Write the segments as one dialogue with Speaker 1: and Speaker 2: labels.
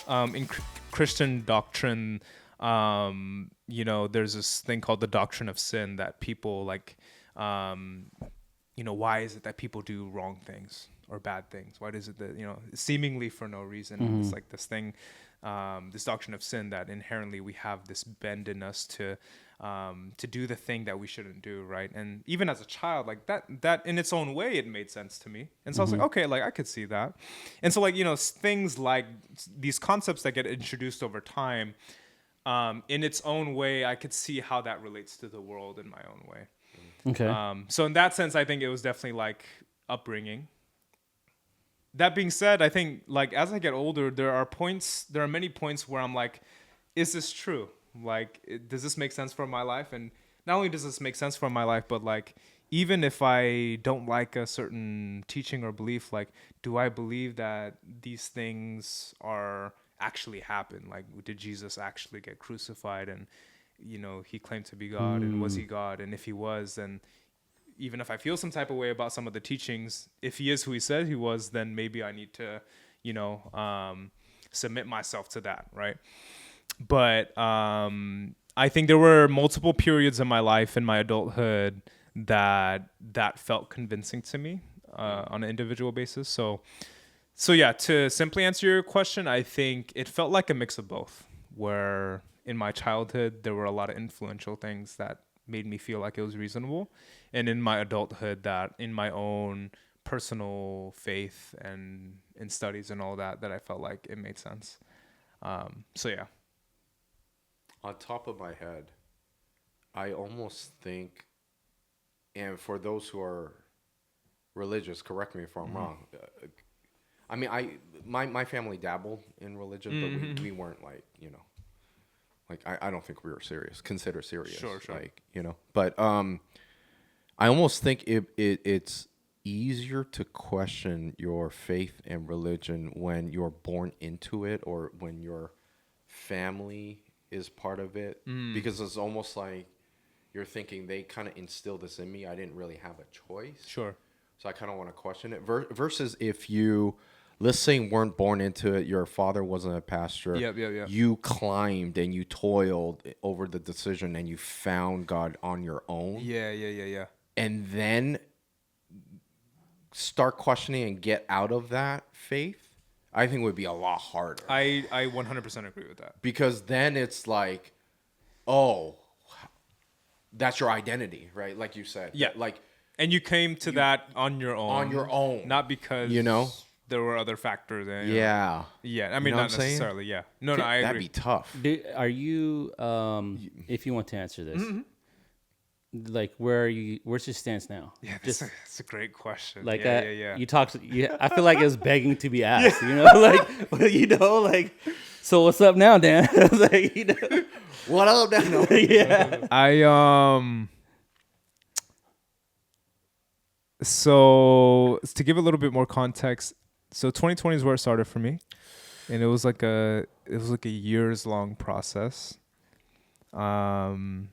Speaker 1: in Christian doctrine, there's this thing called the doctrine of sin that people like, why is it that people do wrong things or bad things? Why is it that, seemingly for no reason, it's like this thing, this doctrine of sin that inherently we have this bend in us to do the thing that we shouldn't do, right? And even as a child, like that in its own way, it made sense to me. And so I was like, okay, like I could see that. And so like, things like these concepts that get introduced over time, in its own way, I could see how that relates to the world in my own way.
Speaker 2: Okay.
Speaker 1: So in that sense, I think it was definitely like upbringing. That being said, I think like as I get older, there are many points where I'm like, is this true? Like, does this make sense for my life? And not only does this make sense for my life, but like, even if I don't like a certain teaching or belief, like, do I believe that these things are actually happen? Like, did Jesus actually get crucified? And, he claimed to be God, and was he God? And if he was, then even if I feel some type of way about some of the teachings, if he is who he said he was, then maybe I need to, submit myself to that, right? But I think there were multiple periods in my life in my adulthood that felt convincing to me on an individual basis. So yeah, to simply answer your question, I think it felt like a mix of both, where in my childhood, there were a lot of influential things that made me feel like it was reasonable. And in my adulthood, that in my own personal faith and in studies and all that I felt like it made sense. So yeah.
Speaker 3: On top of my head, I almost think, and for those who are religious, correct me if I'm wrong. I mean, my family dabbled in religion, but we weren't like, like I don't think we were considered serious.
Speaker 1: Sure.
Speaker 3: Like, but I almost think it's easier to question your faith and religion when you're born into it or when your family is part of it, because it's almost like you're thinking they kind of instilled this in me. I didn't really have a choice.
Speaker 1: Sure.
Speaker 3: So I kind of want to question it. Versus if you, let's say, weren't born into it, your father wasn't a pastor.
Speaker 1: Yep.
Speaker 3: You climbed and you toiled over the decision and you found God on your own.
Speaker 1: Yeah.
Speaker 3: And then start questioning and get out of that faith, I think would be a lot harder.
Speaker 1: I 100% agree with that.
Speaker 3: Because then it's like, oh, that's your identity, right? Like you said.
Speaker 1: Yeah.
Speaker 3: Like,
Speaker 1: and you came to that on your own.
Speaker 3: on your own.
Speaker 1: Not because, there were other factors.
Speaker 3: Yeah.
Speaker 1: Yeah. I mean, not necessarily. Yeah. No, I agree.
Speaker 3: That'd be tough.
Speaker 2: Are you, if you want to answer this, like where's your stance now?
Speaker 1: Yeah, that's a great question.
Speaker 2: Like,
Speaker 1: yeah.
Speaker 2: you talked. I feel like it was begging to be asked. Like, so what's up now, Dan? Like,
Speaker 3: What up now?
Speaker 2: Yeah.
Speaker 1: So to give a little bit more context, so 2020 is where it started for me, and it was like a years long process. And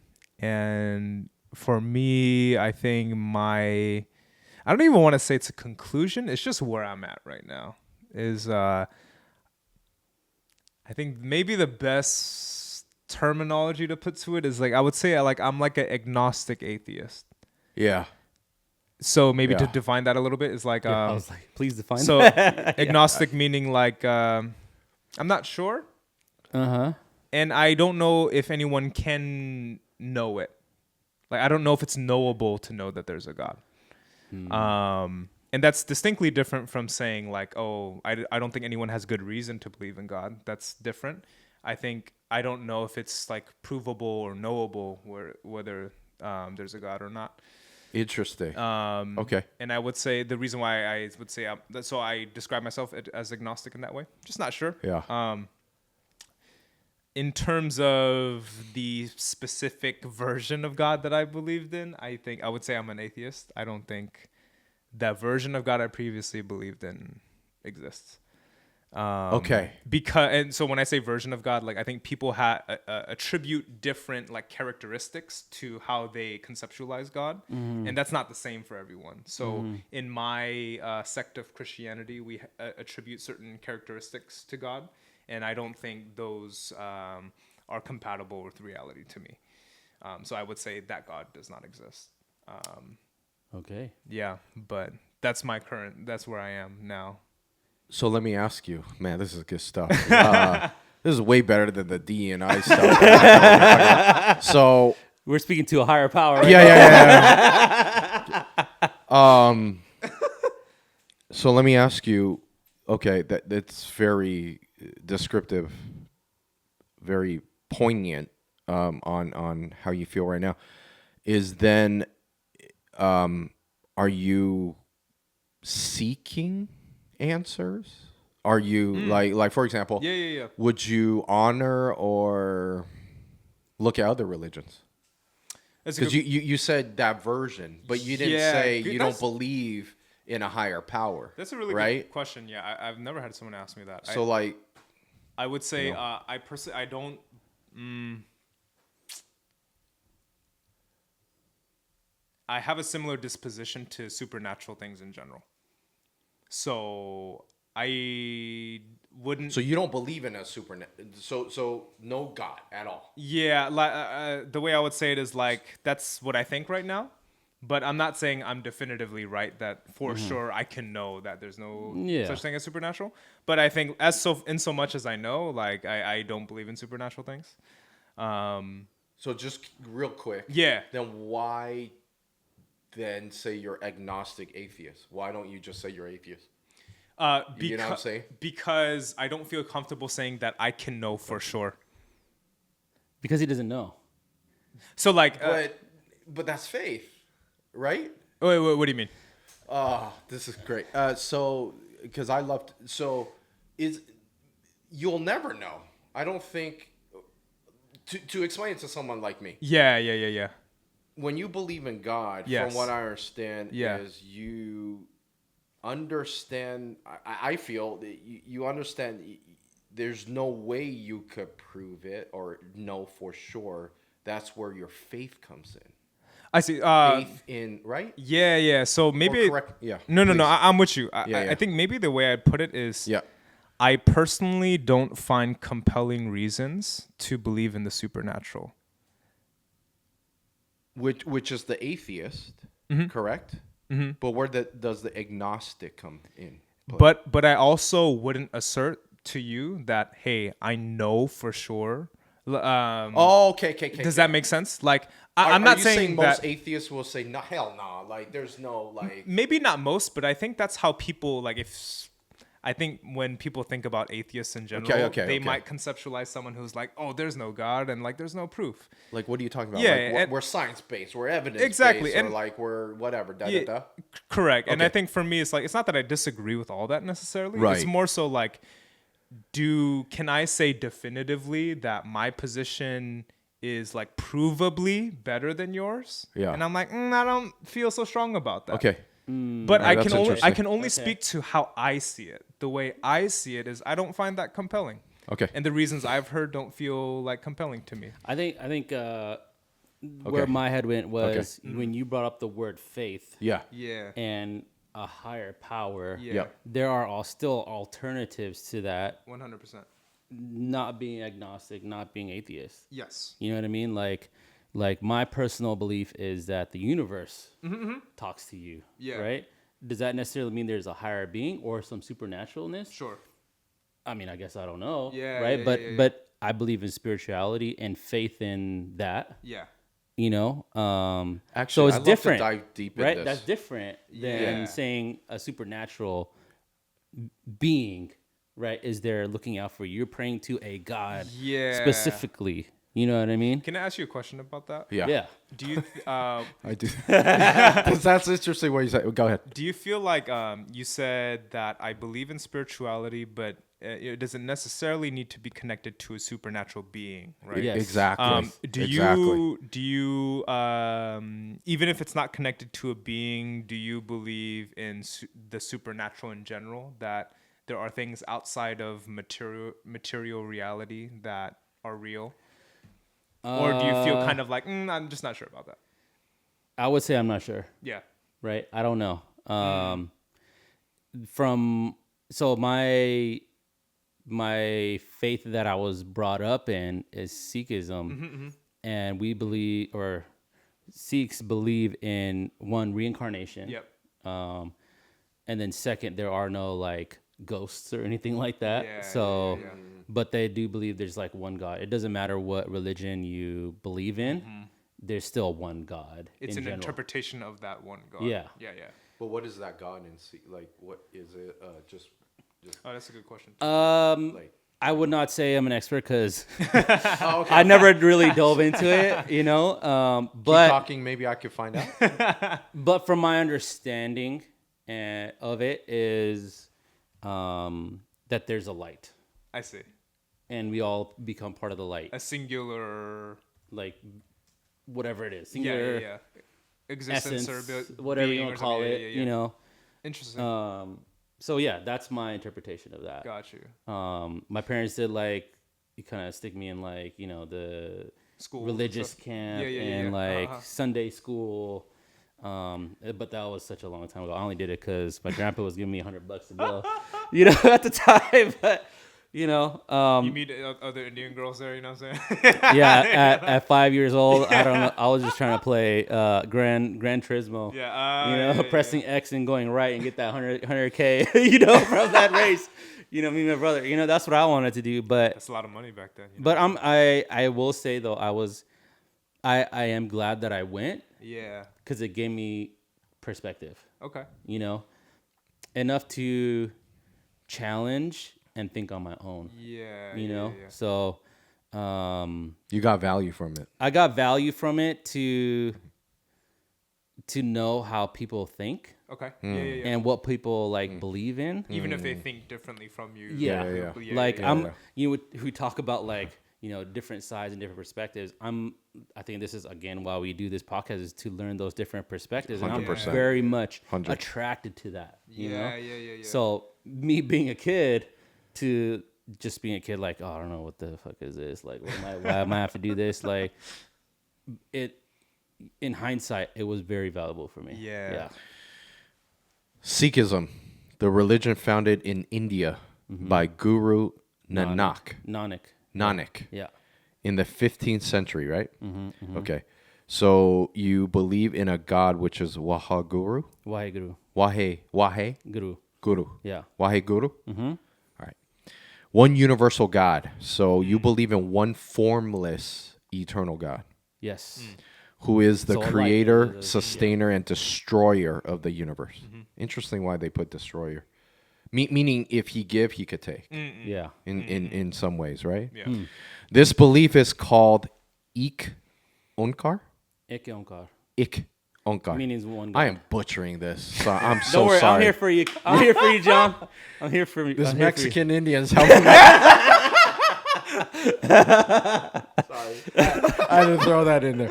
Speaker 1: for me, I think I don't even want to say it's a conclusion. It's just where I'm at right now. I think maybe the best terminology to put to it is like, I would say like I'm like an agnostic atheist.
Speaker 3: Yeah.
Speaker 1: So maybe to define that a little bit is like,
Speaker 2: I was like, please define.
Speaker 1: so agnostic meaning like, I'm not sure. And I don't know if anyone can know it. Like, I don't know if it's knowable to know that there's a God. And that's distinctly different from saying like, oh, I don't think anyone has good reason to believe in God. That's different. I think I don't know if it's like provable or knowable whether there's a God or not.
Speaker 3: Interesting. Okay.
Speaker 1: And I would say the reason why I would say so I describe myself as agnostic in that way. Just not sure.
Speaker 3: Yeah.
Speaker 1: In terms of the specific version of God that I believed in, I think I would say I'm an atheist. I don't think that version of God I previously believed in exists.
Speaker 3: Okay.
Speaker 1: And so when I say version of God, like I think people attribute different like characteristics to how they conceptualize God, and that's not the same for everyone. So in my sect of Christianity, we attribute certain characteristics to God, and I don't think those are compatible with reality to me. So I would say that God does not exist.
Speaker 2: Okay.
Speaker 1: Yeah, but that's where I am now.
Speaker 3: So let me ask you, man, this is good stuff. This is way better than the D and I stuff. So
Speaker 2: We're speaking to a higher power, right?
Speaker 3: yeah. So let me ask you. Okay, that's very descriptive, very poignant on how you feel right now. Is then, are you seeking answers? Are you like for example?
Speaker 1: Yeah.
Speaker 3: Would you honor or look at other religions?
Speaker 1: That's a
Speaker 3: Because
Speaker 1: good,
Speaker 3: you said diversion, but you didn't
Speaker 1: Yeah,
Speaker 3: say
Speaker 1: good-
Speaker 3: you don't
Speaker 1: that's-
Speaker 3: believe in a higher power.
Speaker 1: that's a really
Speaker 3: right.
Speaker 1: good question. Yeah, I've never had someone ask me that.
Speaker 3: So like,
Speaker 1: I would say
Speaker 3: You know.
Speaker 1: I don't. I have a similar disposition to supernatural things in general. So I wouldn't.
Speaker 3: so you don't believe in a supernatural. So no God at all.
Speaker 1: Yeah, the way I would say it is like that's what I think right now, but I'm not saying I'm definitively right that for sure I can know that there's no
Speaker 2: Yeah.
Speaker 1: such thing as supernatural. But I think in so much as I know, like I don't believe in supernatural things.
Speaker 3: So just real quick.
Speaker 1: Yeah.
Speaker 3: Then why then say you're agnostic atheist? Why don't you just say you're atheist? You know what I'm saying?
Speaker 1: Because I don't feel comfortable saying that I can know for sure.
Speaker 2: Because he doesn't know.
Speaker 1: So like,
Speaker 3: But that's faith, right?
Speaker 1: wait, what do you mean?
Speaker 3: This is great. So because I loved you'll never know. I don't think to explain it to someone like me.
Speaker 1: Yeah.
Speaker 3: When you believe in God,
Speaker 1: Yes.
Speaker 3: from what I understand,
Speaker 1: Yeah.
Speaker 3: is you understand. I feel that you understand. There's no way you could prove it or know for sure. That's where your faith comes in.
Speaker 1: I see.
Speaker 3: Faith in right.
Speaker 1: Yeah. So maybe.
Speaker 3: correct- yeah,
Speaker 1: No.
Speaker 3: please.
Speaker 1: I'm with you.
Speaker 3: Yeah.
Speaker 1: I think maybe the way I'd put it is.
Speaker 3: Yeah.
Speaker 1: I personally don't find compelling reasons to believe in the supernatural.
Speaker 3: Which is the atheist, correct? But where does the agnostic come in?
Speaker 1: But I also wouldn't assert to you that hey, I know for sure.
Speaker 3: Okay.
Speaker 1: Does that make sense? Like
Speaker 3: Are
Speaker 1: I'm not
Speaker 3: you
Speaker 1: saying
Speaker 3: most
Speaker 1: that
Speaker 3: atheists will say no, hell no. Like there's no like.
Speaker 1: maybe not most, but I think that's how people like if. I think when people think about atheists in general, they might conceptualize someone who's like, "Oh, there's no God," and like, "There's no proof."
Speaker 3: Like, what are you talking about?
Speaker 1: Yeah,
Speaker 3: like,
Speaker 1: and-
Speaker 3: we're science based, we're evidence
Speaker 1: Exactly,
Speaker 3: based, or
Speaker 1: and-
Speaker 3: like we're whatever.
Speaker 1: Yeah, correct. And I
Speaker 3: Okay.
Speaker 1: think for me, it's like it's not that I disagree with all that necessarily. It's
Speaker 3: Right.
Speaker 1: more so like, can I say definitively that my position is like provably better than yours?
Speaker 3: Yeah.
Speaker 1: And I'm like, I don't feel so strong about that.
Speaker 3: Okay.
Speaker 1: But
Speaker 3: Right, that's
Speaker 1: I
Speaker 3: interesting.
Speaker 1: can only
Speaker 2: Okay.
Speaker 1: speak to how I see it. The way I see it is I don't find that compelling.
Speaker 3: Okay.
Speaker 1: And the reasons I've heard don't feel like compelling to me.
Speaker 2: I think where
Speaker 3: Okay.
Speaker 2: my head went was when you brought up the word faith
Speaker 3: Yeah.
Speaker 1: Yeah.
Speaker 2: and a higher power.
Speaker 1: Yeah.
Speaker 3: Yep.
Speaker 2: There are still alternatives to that.
Speaker 1: 100%.
Speaker 2: Not being agnostic, not being atheist.
Speaker 1: Yes.
Speaker 2: You know what I mean? Like my personal belief is that the universe talks to you.
Speaker 1: Yeah.
Speaker 2: Right? Does that necessarily mean there's a higher being or some supernaturalness?
Speaker 1: Sure.
Speaker 2: I mean, I guess I don't know.
Speaker 1: Yeah,
Speaker 2: Right.
Speaker 1: yeah,
Speaker 2: but
Speaker 1: yeah, yeah.
Speaker 2: but I believe in spirituality and faith in that.
Speaker 1: Yeah.
Speaker 2: You know.
Speaker 3: Actually,
Speaker 2: so it's
Speaker 3: I'd love to
Speaker 2: different.
Speaker 3: dive deep in
Speaker 2: right?
Speaker 3: this.
Speaker 2: That's different than
Speaker 1: Yeah.
Speaker 2: saying a supernatural being. Right? Is there looking out for you? You're praying to a God.
Speaker 1: Yeah.
Speaker 2: Specifically. You know what I mean?
Speaker 1: Can I ask you a question about that?
Speaker 3: Yeah.
Speaker 2: Yeah.
Speaker 1: Do you
Speaker 3: I do. That's interesting what you said. Go ahead.
Speaker 1: do you feel like you said that I believe in spirituality, but it doesn't necessarily need to be connected to a supernatural being, right?
Speaker 2: Yes.
Speaker 3: Exactly.
Speaker 1: Do you even if it's not connected to a being, do you believe in the supernatural in general? That there are things outside of material reality that are real, or do you feel kind of like I'm just not sure about that?
Speaker 2: I would say I'm not sure.
Speaker 1: Yeah.
Speaker 2: Right? I don't know. So my my faith that I was brought up in is Sikhism, and we believe, or Sikhs believe in one, reincarnation.
Speaker 1: Yep.
Speaker 2: And then second, there are no like ghosts or anything like that.
Speaker 1: Yeah,
Speaker 2: So,
Speaker 1: yeah.
Speaker 2: but they do believe there's like one God. It doesn't matter what religion you believe in. There's still one God.
Speaker 1: It's
Speaker 2: in
Speaker 1: an
Speaker 2: general.
Speaker 1: interpretation of that one God.
Speaker 2: Yeah.
Speaker 1: Yeah.
Speaker 3: But what is that God in like? What is it? Just
Speaker 1: Oh, that's a good question.
Speaker 3: like.
Speaker 2: I would not say I'm an expert because
Speaker 3: Oh, okay.
Speaker 2: I never really dove into it, you know.
Speaker 3: Keep
Speaker 2: But
Speaker 3: talking. Maybe I could find out.
Speaker 2: but from my understanding of it is that there's a light,
Speaker 1: I see.
Speaker 2: and we all become part of the light,
Speaker 1: A singular.
Speaker 2: like whatever it is,
Speaker 1: Yeah,
Speaker 2: singular
Speaker 1: yeah. Existence
Speaker 2: essence,
Speaker 1: or
Speaker 2: whatever you
Speaker 1: being
Speaker 2: want
Speaker 1: or
Speaker 2: to call
Speaker 1: something.
Speaker 2: it,
Speaker 1: Yeah, yeah,
Speaker 2: you know.
Speaker 1: Interesting.
Speaker 2: So yeah, that's my interpretation of that.
Speaker 1: Got you.
Speaker 2: My parents did like kind of stick me in like, you know, the
Speaker 1: School and
Speaker 2: religious
Speaker 1: stuff.
Speaker 2: camp
Speaker 1: Yeah, yeah, yeah,
Speaker 2: and
Speaker 1: yeah.
Speaker 2: like
Speaker 1: Uh-huh.
Speaker 2: Sunday school. But that was such a long time ago. I only did it because my grandpa was giving me $100 to go, you know, at the time. But you know,
Speaker 1: You meet other Indian girls there, you know what I'm saying?
Speaker 2: yeah, at 5 years old, I don't know. I was just trying to play Gran Turismo.
Speaker 1: Yeah,
Speaker 2: You know,
Speaker 1: yeah,
Speaker 2: pressing X and going right and get that 100K, you know, from that race. You know, me and my brother. You know, that's what I wanted to do. But
Speaker 1: That's a lot of money back then.
Speaker 2: but I will say though, I am glad that I went
Speaker 1: Yeah.
Speaker 2: because it gave me perspective.
Speaker 1: Okay.
Speaker 2: You know, enough to challenge and think on my own.
Speaker 1: Yeah.
Speaker 2: You
Speaker 1: yeah,
Speaker 2: know,
Speaker 1: yeah.
Speaker 2: so
Speaker 3: You got value from it.
Speaker 2: I got value from it to know how people think
Speaker 1: Okay. Yeah, yeah, yeah.
Speaker 2: and what people like believe in.
Speaker 1: Even if they think differently from you.
Speaker 2: Yeah.
Speaker 3: Yeah.
Speaker 2: Like
Speaker 1: yeah.
Speaker 2: we talk about like, you know, different sides and different perspectives. I think this is again why we do this podcast is to learn those different perspectives. And I'm
Speaker 3: 100%.
Speaker 2: very much
Speaker 3: 100.
Speaker 2: attracted to that. You know?
Speaker 1: Yeah.
Speaker 2: So me being a kid to just being a kid, like, oh, I don't know what the fuck is this? Like, why am I have to do this? Like, it. In hindsight, it was very valuable for me.
Speaker 1: Yeah.
Speaker 3: Sikhism, the religion founded in India by Guru Nanak. Nanak.
Speaker 2: Yeah.
Speaker 3: In the 15th century, right? Okay. So you believe in a God which is Wahaguru?
Speaker 2: Waheguru.
Speaker 3: Wahe
Speaker 2: Guru.
Speaker 3: Guru.
Speaker 2: Yeah.
Speaker 3: Waheguru? All right. One universal God. So you believe in one formless eternal God
Speaker 2: Yes.
Speaker 3: who is the
Speaker 2: So, like,
Speaker 3: creator,
Speaker 2: yeah.
Speaker 3: sustainer, and destroyer of the universe. Interesting why they put destroyer. Meaning if he give, he could take.
Speaker 2: Yeah.
Speaker 3: In some ways, right?
Speaker 1: Yeah.
Speaker 3: This belief is called Ik Onkar.
Speaker 2: Eke Onkar.
Speaker 3: Ik Onkar.
Speaker 2: Meaning one God.
Speaker 3: I am butchering this. So I'm so
Speaker 2: Don't worry,
Speaker 3: sorry.
Speaker 2: I'm here for you. I'm here for you, John. I'm here for you.
Speaker 3: This
Speaker 2: I'm here for you.
Speaker 3: Mexican Indians help me. Sorry. I didn't throw that in there.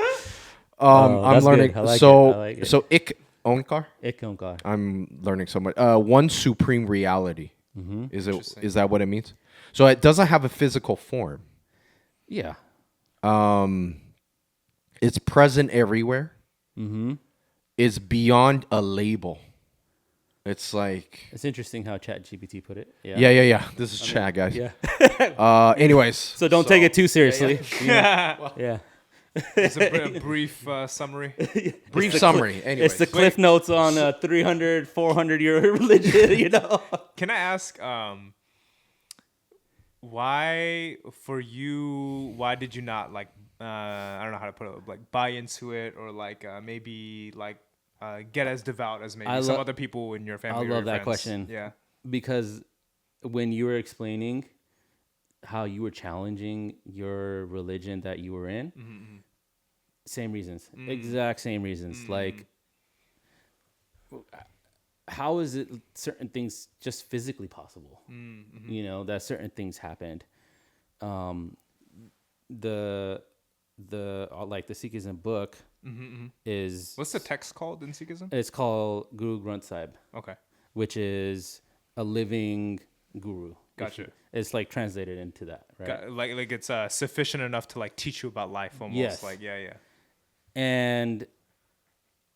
Speaker 3: I'm
Speaker 2: that's
Speaker 3: learning.
Speaker 2: good. I like
Speaker 3: so
Speaker 2: it. I like it.
Speaker 3: so Ik Onkar.
Speaker 2: Eke Onkar.
Speaker 3: I'm learning so much. One supreme reality. Is it?
Speaker 1: Interesting.
Speaker 3: Is that what it means? So it doesn't have a physical form.
Speaker 2: Yeah.
Speaker 3: It's present everywhere. It's beyond a label. It's like
Speaker 2: It's interesting how ChatGPT put it. Yeah.
Speaker 3: yeah. This is chat, guys.
Speaker 2: Yeah.
Speaker 3: Anyways,
Speaker 2: So don't take it too seriously. Yeah.
Speaker 1: It's a brief summary.
Speaker 3: brief summary. Anyways,
Speaker 2: It's the cliff notes on 300, 400-year religion, you know?
Speaker 1: Can I ask, why for you? Why did you not like? I don't know how to put it. Like buy into it, or like maybe like get as devout as maybe some other people in your family.
Speaker 2: I
Speaker 1: or
Speaker 2: love
Speaker 1: your
Speaker 2: that
Speaker 1: friends.
Speaker 2: question.
Speaker 1: Yeah.
Speaker 2: Because when you were explaining how you were challenging your religion that you were in, same reasons, exact same reasons. Like, how is it certain things just physically possible? You know, that certain things happened. The like the Sikhism book is
Speaker 1: What's the text called in Sikhism?
Speaker 2: it's called Guru Granth Sahib,
Speaker 1: Okay.
Speaker 2: which is a living guru.
Speaker 1: Gotcha.
Speaker 2: It's like translated into that, right?
Speaker 1: Like it's sufficient enough to like teach you about life almost.
Speaker 2: Yes.
Speaker 1: Like yeah.
Speaker 2: And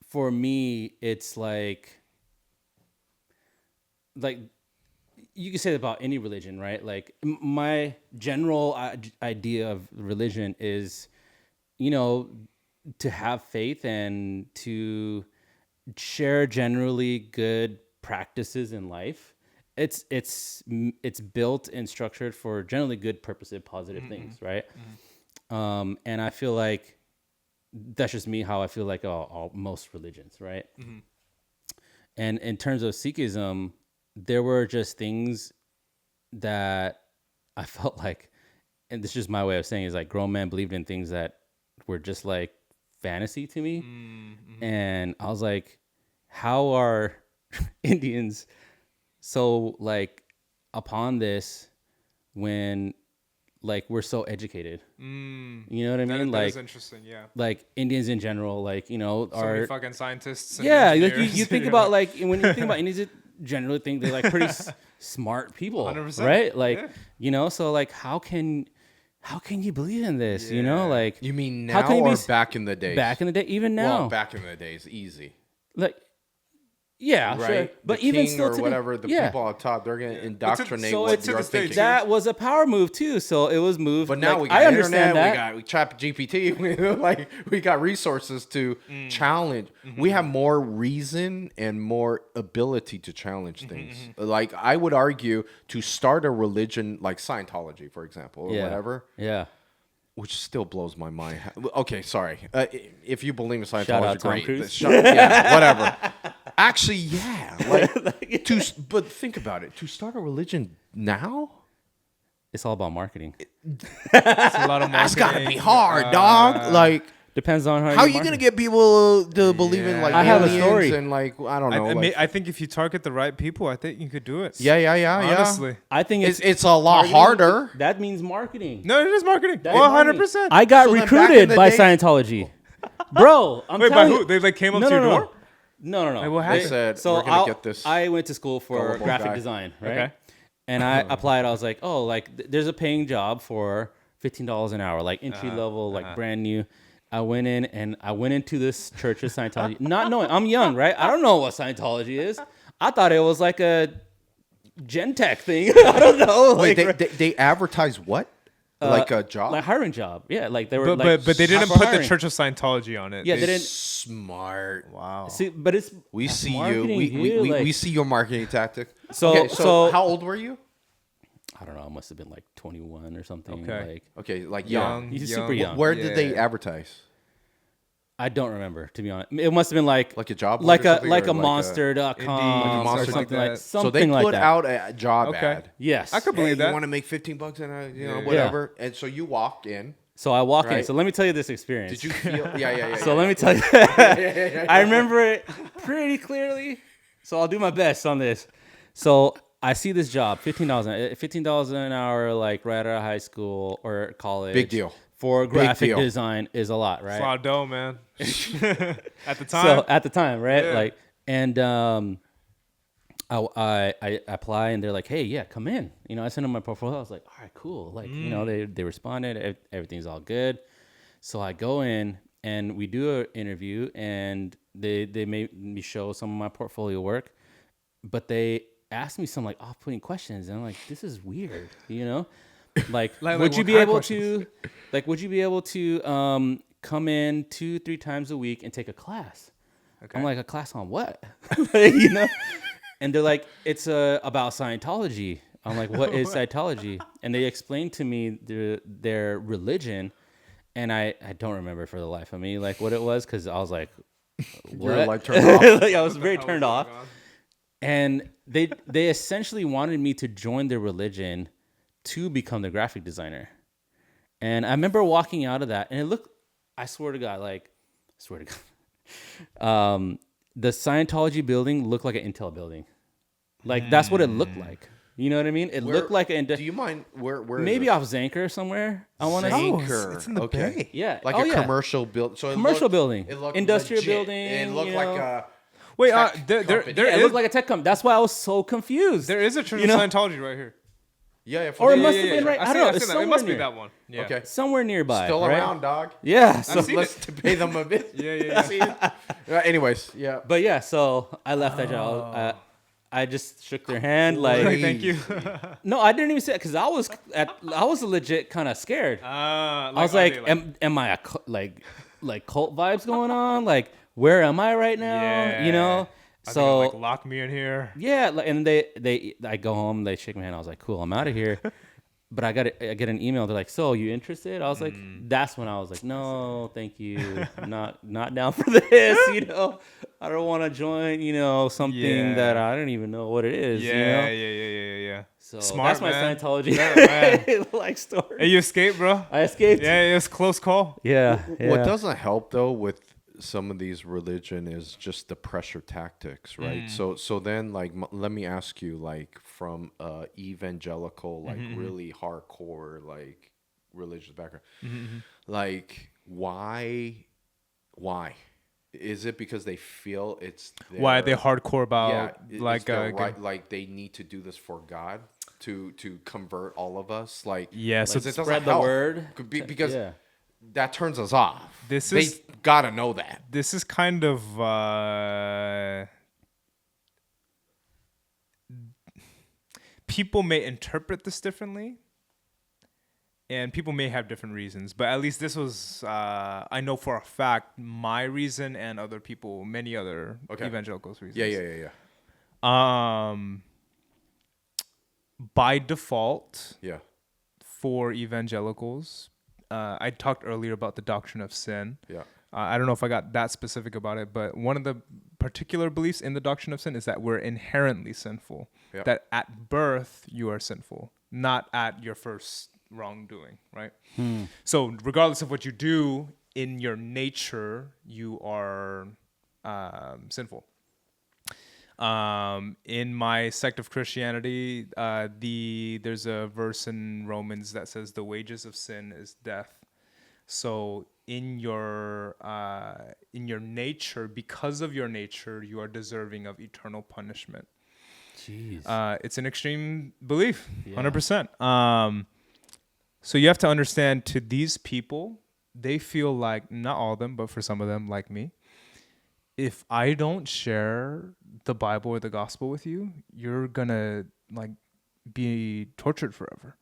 Speaker 2: for me, it's like you can say that about any religion, right? Like my general idea of religion is, to have faith and to share generally good practices in life. It's built and structured for generally good purposes, positive things, right? And I feel like that's just me, how I feel like all most religions, right? And in terms of Sikhism, there were just things that I felt like, and this is just my way of saying it, is like grown men believed in things that were just like fantasy to me. And I was like, how are Indians so like upon this when like we're so educated? You know what I mean?
Speaker 1: That
Speaker 2: Like,
Speaker 1: is interesting, yeah.
Speaker 2: like Indians in general, like,
Speaker 1: So
Speaker 2: are
Speaker 1: many fucking scientists. And
Speaker 2: like you
Speaker 1: engineers,
Speaker 2: think about like when you think about Indians, generally think they're like pretty smart people,
Speaker 1: 100%,
Speaker 2: right? Like, so like how can you believe in this? Like,
Speaker 3: You mean
Speaker 2: how
Speaker 3: now
Speaker 2: can you be
Speaker 3: or back in the days?
Speaker 2: back in the day, even now,
Speaker 3: Well, back in the days, easy.
Speaker 2: like, yeah,
Speaker 3: Right?
Speaker 2: sure. But
Speaker 3: The
Speaker 2: even
Speaker 3: king
Speaker 2: still
Speaker 3: or
Speaker 2: today,
Speaker 3: whatever, the
Speaker 2: yeah.
Speaker 3: people on top, they're going to indoctrinate
Speaker 2: so
Speaker 3: what
Speaker 2: it's-
Speaker 3: you're
Speaker 1: to this day,
Speaker 3: thinking.
Speaker 1: too.
Speaker 2: That was a power move too. So it was moved.
Speaker 3: But now
Speaker 2: like,
Speaker 3: we got
Speaker 2: I
Speaker 3: internet,
Speaker 2: understand that.
Speaker 3: we chat GPT, we got resources to challenge. We have more reason and more ability to challenge things. Like I would argue to start a religion like Scientology, for example, or whatever,
Speaker 2: Yeah.
Speaker 3: which still blows my mind. Okay, sorry. If you believe in Scientology,
Speaker 2: Shout out Tom
Speaker 3: great.
Speaker 2: Cruise.
Speaker 3: Yeah, whatever. Actually, yeah. Like, but think about it. To start a religion now,
Speaker 2: It's all about marketing.
Speaker 1: It's a lot of
Speaker 3: that's got to be
Speaker 1: marketing.
Speaker 3: hard, dog. Like,
Speaker 2: Depends on
Speaker 3: how are you gonna get people to believe in like
Speaker 2: I have a
Speaker 3: aliens
Speaker 2: story.
Speaker 3: and like I don't know.
Speaker 1: I think if you target the right people, I think you could do it.
Speaker 3: Yeah.
Speaker 1: Honestly.
Speaker 2: I think
Speaker 3: It's a lot
Speaker 2: targeting.
Speaker 3: harder.
Speaker 2: That means marketing.
Speaker 1: No, it is marketing.
Speaker 2: That is
Speaker 1: 100%.
Speaker 2: I got
Speaker 3: So then back
Speaker 2: recruited
Speaker 3: in the
Speaker 2: by
Speaker 3: day-
Speaker 2: Scientology, bro. I'm
Speaker 1: Wait, by
Speaker 2: telling
Speaker 1: who?
Speaker 2: you.
Speaker 1: They like came up
Speaker 2: No,
Speaker 1: to your
Speaker 2: no, no.
Speaker 1: door?
Speaker 2: No.
Speaker 1: Like, what
Speaker 3: They
Speaker 1: happened?
Speaker 3: said
Speaker 2: So
Speaker 3: we're gonna get this.
Speaker 2: I went to school for
Speaker 3: gullible
Speaker 2: graphic
Speaker 3: guy.
Speaker 2: design, right?
Speaker 1: Okay.
Speaker 2: And I applied. I was like, oh, like there's a paying job for $15 an hour, like entry level, like brand new. I went in and I went into this church of Scientology, not knowing I'm young, right? I don't know what Scientology is. I thought it was like a Gen Tech thing. I don't know.
Speaker 3: Wait,
Speaker 2: like,
Speaker 3: they advertise what? Like a job?
Speaker 2: like hiring job. Yeah, like they were.
Speaker 1: But they didn't
Speaker 2: for
Speaker 1: put the
Speaker 2: hiring.
Speaker 1: Church of Scientology on it.
Speaker 2: Yeah, they didn't.
Speaker 3: Smart.
Speaker 1: Wow.
Speaker 2: See, but it's
Speaker 3: We
Speaker 2: that's
Speaker 3: see you.
Speaker 2: marketing,
Speaker 3: We
Speaker 2: dude, like-
Speaker 3: we see your marketing tactic.
Speaker 2: So-
Speaker 3: Okay,
Speaker 2: so-
Speaker 3: how old were you?
Speaker 2: I don't know. I must have been like 21 or something.
Speaker 1: Okay.
Speaker 2: Like
Speaker 3: Okay, like
Speaker 1: Young.
Speaker 3: young.
Speaker 2: he's super young.
Speaker 3: Where did they
Speaker 1: Yeah.
Speaker 3: advertise?
Speaker 2: I don't remember, to be honest. It must have been like
Speaker 3: Like a job board
Speaker 2: like
Speaker 3: or
Speaker 2: a
Speaker 3: something,
Speaker 2: like
Speaker 3: or
Speaker 2: a
Speaker 3: like
Speaker 2: monster.com
Speaker 1: Indeed,
Speaker 2: or
Speaker 3: Monster
Speaker 2: something
Speaker 1: like
Speaker 2: like
Speaker 1: that.
Speaker 2: something
Speaker 3: So they
Speaker 2: like
Speaker 3: put
Speaker 2: that.
Speaker 3: out a job
Speaker 1: Okay.
Speaker 3: ad.
Speaker 2: Yes.
Speaker 1: I could
Speaker 3: Hey,
Speaker 1: believe
Speaker 3: you
Speaker 1: that.
Speaker 3: want to make $15 an hour,
Speaker 1: Yeah.
Speaker 3: whatever. And so you walk in.
Speaker 2: So I walk in.
Speaker 3: Right.
Speaker 2: So let me tell you this experience.
Speaker 3: Did you feel? Yeah.
Speaker 2: So let me tell you. I remember it pretty clearly. So I'll do my best on this. So I see this job, $15 an hour, like right out of high school or college.
Speaker 3: Big deal.
Speaker 2: For graphic
Speaker 3: deal.
Speaker 2: design is a lot, right?
Speaker 1: It's a lot of dough, man. At the time.
Speaker 2: So at the time, right?
Speaker 1: Yeah.
Speaker 2: Like, and I apply and they're like, hey, yeah, come in. I sent them my portfolio. I was like, all right, cool. Like, they responded. Everything's all good. So I go in and we do an interview and they made me show some of my portfolio work, but they asked me some like off-putting questions. And I'm like, this is weird, Like,
Speaker 1: Like
Speaker 2: would you
Speaker 1: what
Speaker 2: be
Speaker 1: kind of
Speaker 2: able
Speaker 1: questions?
Speaker 2: to, like, would you be able to come in 2-3 times a week and take a class?
Speaker 1: Okay.
Speaker 2: I'm like, a class on what? And they're like, it's about Scientology. I'm like, what is Scientology? And they explained to me their religion, and I don't remember for the life of me like what it was because I was like, what?
Speaker 3: You're like turned off.
Speaker 2: Like, I was very
Speaker 1: hell
Speaker 2: turned
Speaker 1: is
Speaker 2: off.
Speaker 1: going on?
Speaker 2: And they essentially wanted me to join their religion to become the graphic designer. And I remember walking out of that, and it looked, I swear to God, the Scientology building looked like an Intel building. Like, that's what it looked like. You know what I mean? It looked like an
Speaker 3: Do you mind where?
Speaker 2: maybe
Speaker 3: is
Speaker 2: off Zanker somewhere. I want to
Speaker 1: Oh,
Speaker 2: say.
Speaker 3: Zanker.
Speaker 1: it's in the
Speaker 3: Okay.
Speaker 1: Bay.
Speaker 2: Yeah.
Speaker 3: Like
Speaker 2: oh,
Speaker 3: a
Speaker 2: yeah.
Speaker 3: commercial build. So
Speaker 2: Commercial building.
Speaker 3: It looked
Speaker 2: Industrial
Speaker 3: legit.
Speaker 2: building,
Speaker 3: It looked
Speaker 2: you
Speaker 3: like
Speaker 2: know.
Speaker 3: a.
Speaker 1: Wait,
Speaker 3: tech
Speaker 1: there
Speaker 3: company.
Speaker 2: Yeah, it
Speaker 1: is
Speaker 2: looked like a tech company. That's why I was so confused.
Speaker 1: there is a Church
Speaker 2: You know?
Speaker 1: of Scientology right here.
Speaker 3: Yeah.
Speaker 2: Or it
Speaker 3: yeah,
Speaker 2: must
Speaker 3: yeah,
Speaker 2: have been
Speaker 3: yeah.
Speaker 2: right. I
Speaker 1: see-
Speaker 2: don't know.
Speaker 1: I've
Speaker 2: It's
Speaker 1: seen that. It
Speaker 2: somewhere
Speaker 1: must be
Speaker 2: near.
Speaker 1: that one. Yeah.
Speaker 3: Okay.
Speaker 2: Somewhere nearby.
Speaker 3: Still
Speaker 2: right?
Speaker 3: around, dog.
Speaker 2: Yeah. So,
Speaker 1: seen
Speaker 3: Let's to pay them a bit.
Speaker 1: Yeah.
Speaker 3: Anyways, yeah.
Speaker 2: but yeah, so I left that job. I I just shook their hand like,
Speaker 1: Like, thank you.
Speaker 2: no, I didn't even say it because I was legit kind of scared. I was like, am I like cult vibes going on? Like, where am I right now? You know?
Speaker 1: Are they
Speaker 2: So
Speaker 1: gonna, like, lock me in here.
Speaker 2: yeah, and I go home, they shake my hand. I was like, cool, I'm out of here. But I get an email. They're like, so you interested? I was like, that's when I was like, no, thank you, not down for this. You know, I don't want to join. You know, something that I don't even know what it is.
Speaker 1: Yeah,
Speaker 2: you know?
Speaker 1: yeah.
Speaker 2: So
Speaker 1: Smart,
Speaker 2: that's my
Speaker 1: man.
Speaker 2: Scientology like story.
Speaker 1: Hey, you escaped, bro.
Speaker 2: I escaped.
Speaker 1: Yeah, it was a close call.
Speaker 2: Yeah.
Speaker 3: What doesn't help though with some of these religion is just the pressure tactics, right? So then like let me ask you, like, from evangelical, like really hardcore like religious background, like why is it because they feel it's
Speaker 1: Why are they hardcore about
Speaker 3: like right, like they need to do this for God to convert all of us, like
Speaker 1: so
Speaker 3: it doesn't
Speaker 2: spread the
Speaker 3: help.
Speaker 2: word
Speaker 3: Because that turns us off.
Speaker 1: They
Speaker 3: gotta know that.
Speaker 1: This is kind of people may interpret this differently, and people may have different reasons. But at least this was, I know for a fact, my reason and other people, many other evangelicals' reasons.
Speaker 3: Yeah.
Speaker 1: By default,
Speaker 3: Yeah.
Speaker 1: for evangelicals, I talked earlier about the doctrine of sin.
Speaker 3: Yeah.
Speaker 1: I don't know if I got that specific about it, but one of the particular beliefs in the doctrine of sin is that we're inherently sinful.
Speaker 3: Yeah.
Speaker 1: That at birth you are sinful, not at your first wrongdoing, right? So regardless of what you do, in your nature, you are sinful. In my sect of Christianity, there's a verse in Romans that says the wages of sin is death. So in your nature, because of your nature, you are deserving of eternal punishment.
Speaker 2: Jeez.
Speaker 1: It's an extreme belief, 100%. So you have to understand, to these people, they feel like, not all of them, but for some of them, like me, if I don't share the Bible or the gospel with you, you're gonna like be tortured forever.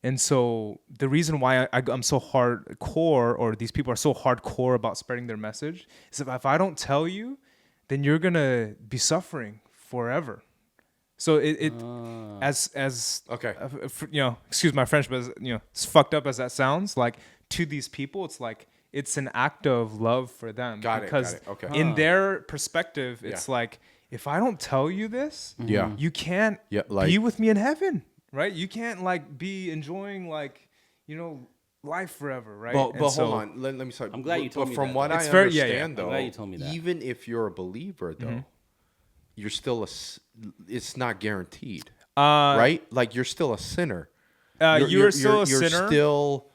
Speaker 1: And so the reason why I'm so hardcore, or these people are so hardcore about spreading their message, is if I don't tell you, then you're gonna be suffering forever. So as
Speaker 3: Okay.
Speaker 1: excuse my French, but as fucked up as that sounds, like, to these people, it's like it's an act of love for them.
Speaker 3: Got it. Okay.
Speaker 1: In their perspective, it's like, if I don't tell you this, you can't be with me in heaven, right? You can't like be enjoying life forever, right?
Speaker 3: But hold on, let me start.
Speaker 2: I'm glad you told me
Speaker 3: from
Speaker 2: that,
Speaker 3: what
Speaker 2: though.
Speaker 3: I understand,
Speaker 2: I'm
Speaker 3: though,
Speaker 2: glad you told me that.
Speaker 3: even if you're a believer, though, you're still it's not guaranteed, right? Like, you're still a sinner.
Speaker 1: You're still a
Speaker 3: you're
Speaker 1: sinner.
Speaker 3: Still,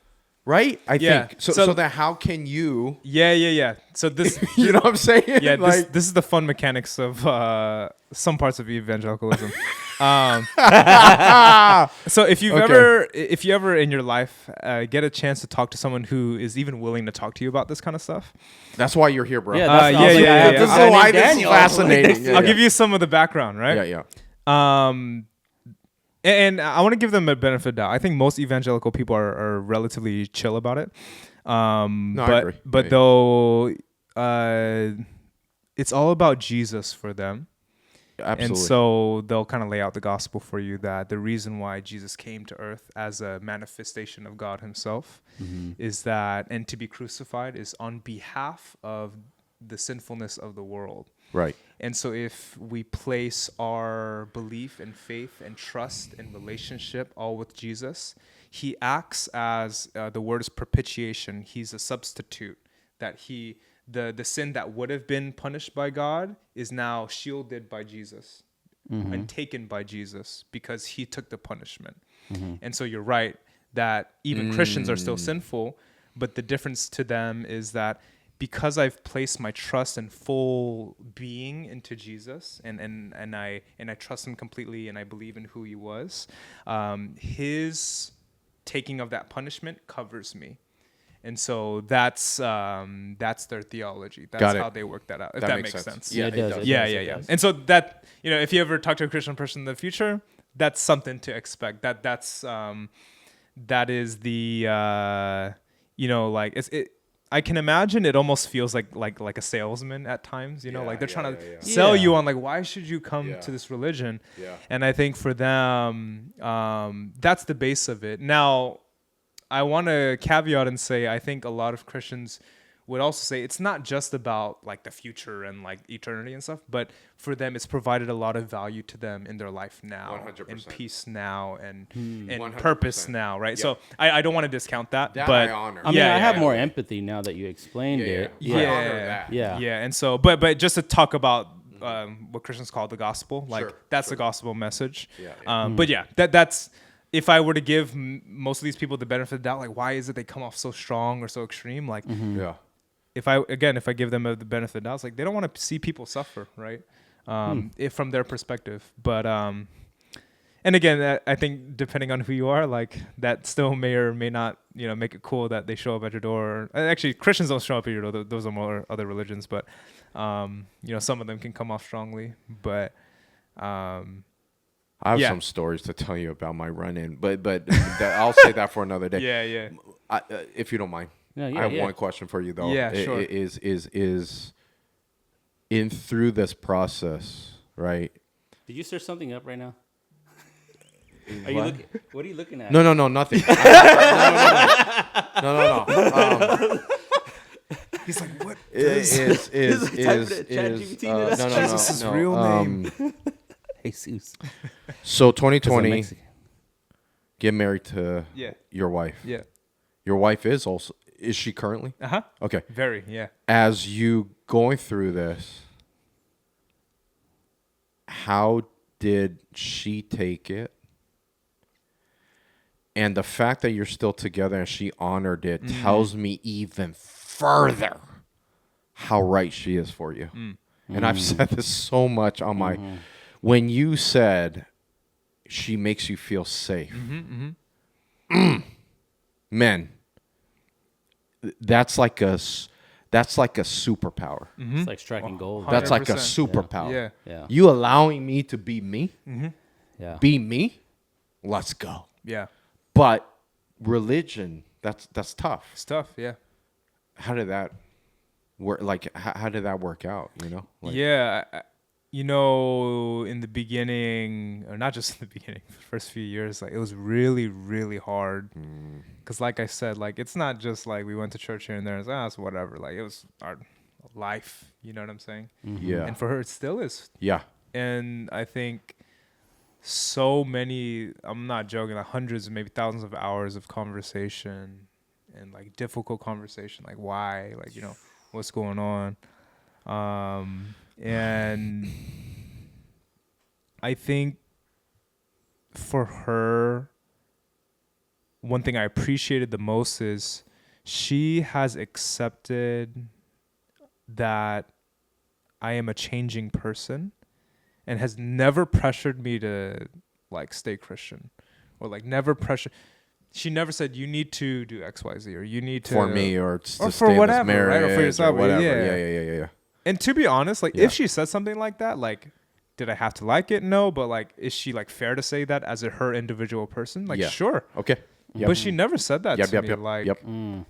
Speaker 3: right? I think so. So then, how can you?
Speaker 1: Yeah. So this,
Speaker 3: You know what I'm saying?
Speaker 1: yeah,
Speaker 3: Like,
Speaker 1: this is the fun mechanics of some parts of evangelicalism. So if you ever in your life get a chance to talk to someone who is even willing to talk to you about this kind of stuff,
Speaker 3: that's why you're here, bro.
Speaker 2: Yeah, that's
Speaker 1: yeah.
Speaker 3: This is why this is fascinating.
Speaker 1: I'll give you some of the background, right?
Speaker 3: Yeah.
Speaker 1: And I want to give them a benefit of doubt. I think most evangelical people are relatively chill about it.
Speaker 3: I agree.
Speaker 1: But though it's all about Jesus for them.
Speaker 3: Absolutely.
Speaker 1: And so they'll kind of lay out the gospel for you, that the reason why Jesus came to earth as a manifestation of God himself is that, and to be crucified is on behalf of the sinfulness of the world.
Speaker 3: Right.
Speaker 1: And so if we place our belief and faith and trust and relationship all with Jesus, he acts as, the word is propitiation. He's a substitute, that the sin that would have been punished by God is now shielded by Jesus and taken by Jesus, because he took the punishment. And so you're right that even Christians are still sinful, but the difference to them is that because I've placed my trust and full being into Jesus, and I trust him completely, and I believe in who he was, his taking of that punishment covers me. And so that's their theology. That's
Speaker 3: Got it.
Speaker 1: how they work that out. If
Speaker 3: That
Speaker 1: that
Speaker 3: makes
Speaker 1: makes
Speaker 3: sense.
Speaker 1: sense.
Speaker 2: Yeah, it does.
Speaker 1: Yeah.
Speaker 2: It does.
Speaker 1: And so that, if you ever talk to a Christian person in the future, that's something to expect. That is the like I can imagine it almost feels like a salesman at times, like they're trying to sell you on like, why should you come to this religion?
Speaker 3: Yeah.
Speaker 1: And I think for them, that's the base of it. Now, I want to caveat and say, I think a lot of Christians would also say it's not just about like the future and like eternity and stuff, but for them, it's provided a lot of value to them in their life now,
Speaker 3: 100%.
Speaker 1: and peace now, and
Speaker 3: 100%.
Speaker 1: purpose now, right?
Speaker 3: Yeah.
Speaker 1: So I don't want to discount that,
Speaker 3: That
Speaker 1: but
Speaker 3: I honor.
Speaker 2: I mean,
Speaker 1: Yeah,
Speaker 2: I have
Speaker 1: yeah.
Speaker 2: more empathy now that you explained it.
Speaker 3: I honor that.
Speaker 2: Yeah.
Speaker 1: and so, but just to talk about what Christians call the gospel, like
Speaker 3: Sure,
Speaker 1: that's the gospel message.
Speaker 3: Yeah.
Speaker 1: But yeah, that's if I were to give most of these people the benefit of the doubt, like why is it they come off so strong or so extreme? Like
Speaker 3: Yeah.
Speaker 1: if I give them the benefit of the doubt, it's like they don't want to see people suffer, right? If from their perspective, but and again, I think depending on who you are, like that still may or may not, make it cool that they show up at your door. Actually, Christians don't show up at your door; those are more other religions. But some of them can come off strongly. But
Speaker 3: I have
Speaker 1: Yeah.
Speaker 3: some stories to tell you about my run-in, but I'll say that for another day.
Speaker 1: yeah.
Speaker 3: If you don't mind.
Speaker 2: Yeah,
Speaker 3: I have
Speaker 2: yeah.
Speaker 3: one question for you though.
Speaker 1: Yeah, sure.
Speaker 3: Is in through this process, right?
Speaker 2: Did you search something up right now? Are you
Speaker 3: What?
Speaker 2: looking? What are you looking at?
Speaker 3: No, nothing. No.
Speaker 1: He's like, what?
Speaker 3: Is
Speaker 2: typing it at ChatGPT
Speaker 3: no,
Speaker 2: to that?
Speaker 1: Jesus' real name.
Speaker 2: Jesus.
Speaker 3: So
Speaker 2: 'Cause I'm
Speaker 3: 2020,
Speaker 2: Mexican.
Speaker 3: get married to
Speaker 1: Yeah.
Speaker 3: your wife.
Speaker 1: Yeah.
Speaker 3: Your wife is she currently?
Speaker 1: Uh-huh.
Speaker 3: Okay.
Speaker 1: Very. Yeah.
Speaker 3: As you going through this, how did she take it? And the fact that you're still together and she honored it tells me even further how right she is for you. And I've said this so much on my when you said she makes you feel safe. Man, that's like a superpower.
Speaker 2: It's like striking gold.
Speaker 3: That's like a
Speaker 1: 100%.
Speaker 3: superpower.
Speaker 1: Yeah.
Speaker 2: Yeah.
Speaker 3: You allowing me to be me?
Speaker 2: Yeah.
Speaker 3: Be me? Let's go.
Speaker 1: Yeah.
Speaker 3: But religion, that's tough.
Speaker 1: It's tough. Yeah.
Speaker 3: How did that work? Like, how did that work out? Like,
Speaker 1: Yeah. In the beginning, or not just in the beginning, the first few years, like it was really, really hard. Because like I said, like it's not just like we went to church here and there and it's whatever. Like it was our life. You know what I'm saying?
Speaker 3: Yeah.
Speaker 1: And for her, it still is.
Speaker 3: Yeah.
Speaker 1: And I think so many, I'm not joking, like hundreds, maybe thousands of hours of conversation and like difficult conversation. Like why, like, what's going on? And I think for her, one thing I appreciated the most is she has accepted that I am a changing person and has never pressured me to like stay Christian or like never pressure. She never said you need to do X, Y, Z or you need to
Speaker 3: For me or to
Speaker 1: for
Speaker 3: stay in
Speaker 1: whatever,
Speaker 3: this marriage
Speaker 1: right? Or for yourself,
Speaker 3: or whatever.
Speaker 1: yeah.
Speaker 3: Yeah.
Speaker 1: And to be honest, like
Speaker 3: Yeah.
Speaker 1: if she said something like that, like did I have to like it? No, but like is she like fair to say that as her individual person? Like
Speaker 3: Yeah.
Speaker 1: sure.
Speaker 3: Okay. Yep.
Speaker 1: But she never said that to me.
Speaker 3: Yep.
Speaker 1: Like
Speaker 3: Yep.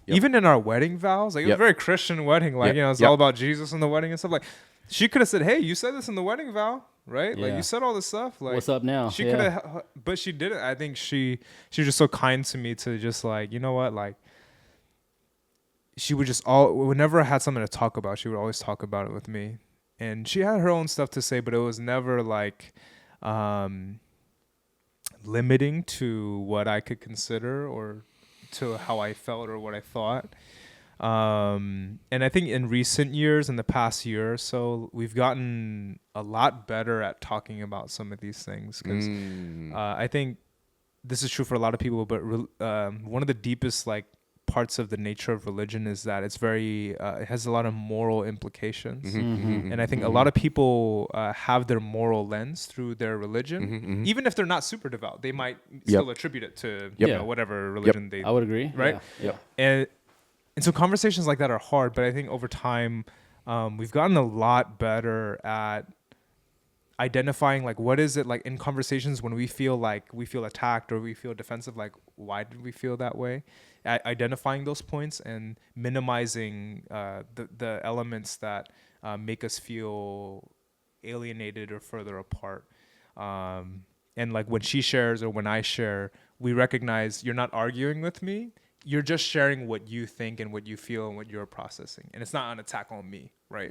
Speaker 1: even in our wedding vows, like it was
Speaker 3: Yep.
Speaker 1: a very Christian wedding. Like,
Speaker 3: Yep.
Speaker 1: it's
Speaker 3: Yep.
Speaker 1: all about Jesus in the wedding and stuff. Like she could have said, hey, you said this in the wedding vow, right? Like
Speaker 2: Yeah.
Speaker 1: you said all this stuff. Like
Speaker 2: What's up now?
Speaker 1: She
Speaker 2: Yeah.
Speaker 1: could have, but she didn't. I think she was just so kind to me to just like, you know what? Like she would just whenever I had something to talk about, she would always talk about it with me. And she had her own stuff to say, but it was never like limiting to what I could consider or to how I felt or what I thought. And I think in recent years, in the past year or so, we've gotten a lot better at talking about some of these things because I think this is true for a lot of people, but one of the deepest like parts of the nature of religion is that it's very it has a lot of moral implications. And I think a lot of people have their moral lens through their religion. Even if they're not super devout, they might still attribute it to
Speaker 2: Yep.
Speaker 1: whatever religion they
Speaker 2: I would agree.
Speaker 1: right?
Speaker 2: Yeah.
Speaker 1: And and so conversations like that are hard, but I think over time, we've gotten a lot better at identifying like what is it like in conversations when we feel attacked or we feel defensive, like why did we feel that way, identifying those points and minimizing the elements that make us feel alienated or further apart. And like when she shares or when I share, we recognize you're not arguing with me, you're just sharing what you think and what you feel and what you're processing, and it's not an attack on me, right?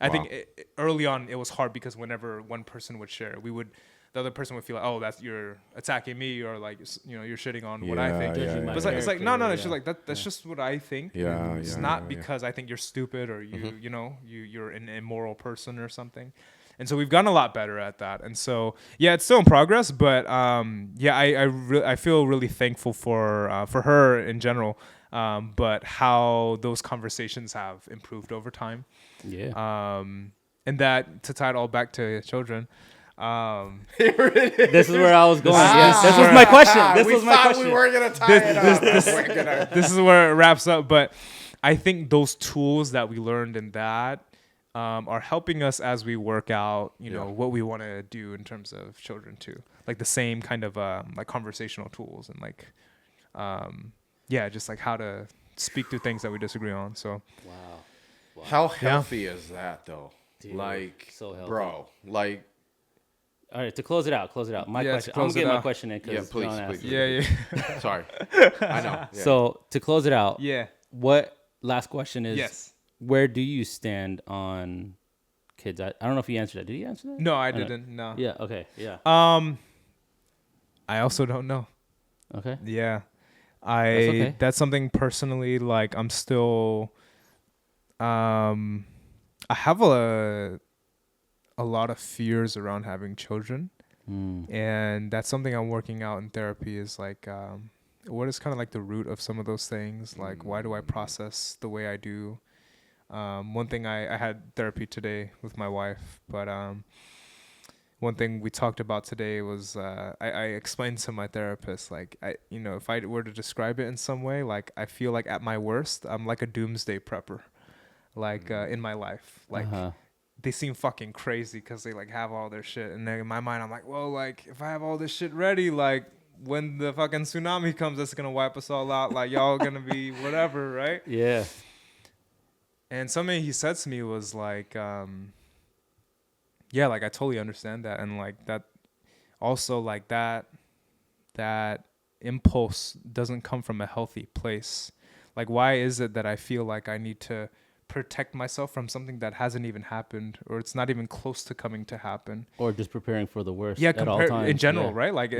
Speaker 1: I think early on it was hard because whenever one person would share, the other person would feel like, oh, that's you're attacking me, or like you're shitting on what I think. But it's like no, it's just like that's just what I think. It's not because I think you're stupid or you're an immoral person or something. And so we've gotten a lot better at that. And so, yeah, it's still in progress, but I feel really thankful for her in general, but how those conversations have improved over time.
Speaker 2: Yeah.
Speaker 1: And that, to tie it all back to children.
Speaker 2: This is where I was going. This was my question. This was my question.
Speaker 3: We were going to tie it up.
Speaker 1: This is where it wraps up. But I think those tools that we learned in that are helping us as we work out, what we want to do in terms of children too. Like the same kind of like conversational tools and like, just like how to speak to things that we disagree on. So,
Speaker 2: wow.
Speaker 3: How healthy is that though?
Speaker 2: Dude,
Speaker 3: like,
Speaker 2: so healthy.
Speaker 3: Bro, like.
Speaker 2: All right, to close it out. My question. I'm gonna get my question in because
Speaker 3: please.
Speaker 1: Yeah.
Speaker 3: Sorry, I know. Yeah.
Speaker 2: So to close it out, what last question is?
Speaker 1: Yes.
Speaker 2: Where do you stand on kids? I don't know if you answered that. Did you answer that?
Speaker 1: No, I didn't. No.
Speaker 2: Yeah. Okay. Yeah.
Speaker 1: I also don't know.
Speaker 2: Okay.
Speaker 1: Yeah.
Speaker 2: okay.
Speaker 1: That's something personally, like I'm still, I have a lot of fears around having children. And that's something I'm working out in therapy is like, what is kind of like the root of some of those things? Like, why do I process the way I do? One thing I had therapy today with my wife, but one thing we talked about today was I explained to my therapist, like, if I were to describe it in some way, like I feel like at my worst, I'm like a doomsday prepper, like in my life. Like they seem fucking crazy because they like have all their shit. And then in my mind, I'm like, well, like if I have all this shit ready, like when the fucking tsunami comes, that's going to wipe us all out. Like y'all going to be whatever, right?
Speaker 2: Yeah.
Speaker 1: And something he said to me was like, like I totally understand that. And like that also like that impulse doesn't come from a healthy place. Like, why is it that I feel like I need to protect myself from something that hasn't even happened or it's not even close to coming to happen?
Speaker 2: Or just preparing for the worst
Speaker 1: at
Speaker 2: all times.
Speaker 1: In general, right? Like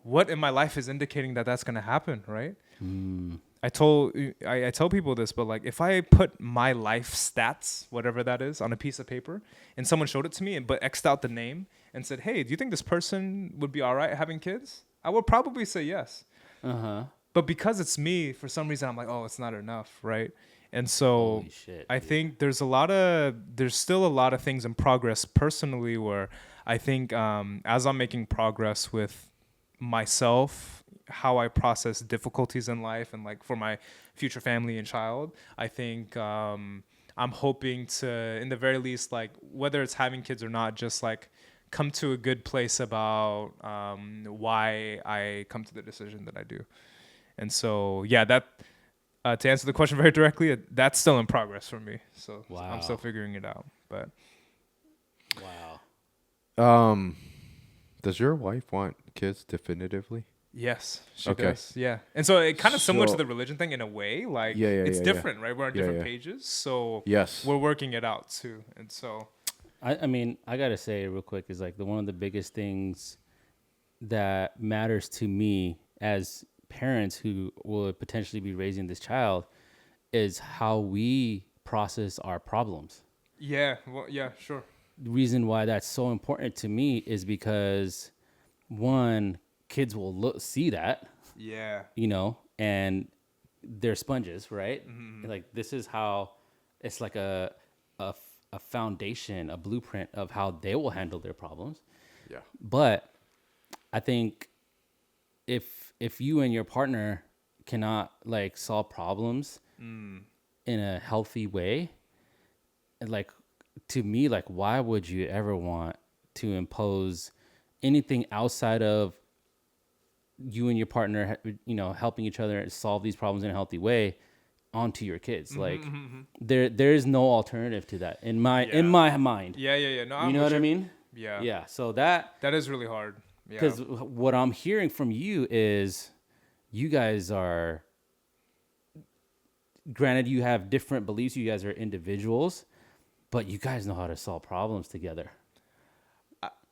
Speaker 1: what in my life is indicating that that's going to happen, right? I tell people this, but like if I put my life stats, whatever that is, on a piece of paper and someone showed it to me but X'd out the name and said, hey, do you think this person would be all right having kids? I would probably say yes. But because it's me, for some reason, I'm like, oh, it's not enough, right? And so I think there's still a lot of things in progress personally where I think as I'm making progress with myself, how I process difficulties in life and like for my future family and child, I think I'm hoping to, in the very least, like whether it's having kids or not, just like come to a good place about why I come to the decision that I do. And so, that to answer the question very directly, that's still in progress for me. So I'm still figuring it out. But
Speaker 3: does your wife want kids definitively?
Speaker 1: Yes, she does. Yeah. And so it kind of similar to the religion thing in a way. Like it's different, right? We're on different pages. So we're working it out too. And so
Speaker 2: I mean, I gotta say real quick is like one of the biggest things that matters to me as parents who will potentially be raising this child is how we process our problems.
Speaker 1: Yeah. Well, yeah, sure.
Speaker 2: The reason why that's so important to me is because one, kids will see that, and they're sponges, right? Like this is how it's like a foundation, a blueprint of how they will handle their problems.
Speaker 3: Yeah.
Speaker 2: But I think if you and your partner cannot like solve problems in a healthy way. And like, to me, like, why would you ever want to impose anything outside of you and your partner, helping each other solve these problems in a healthy way onto your kids? Like, there is no alternative to that in my mind.
Speaker 1: Yeah. No,
Speaker 2: You know what I mean?
Speaker 1: Yeah.
Speaker 2: Yeah. So that
Speaker 1: is really hard. Yeah.
Speaker 2: because what I'm hearing from you is you guys are, granted, you have different beliefs. You guys are individuals, but you guys know how to solve problems together.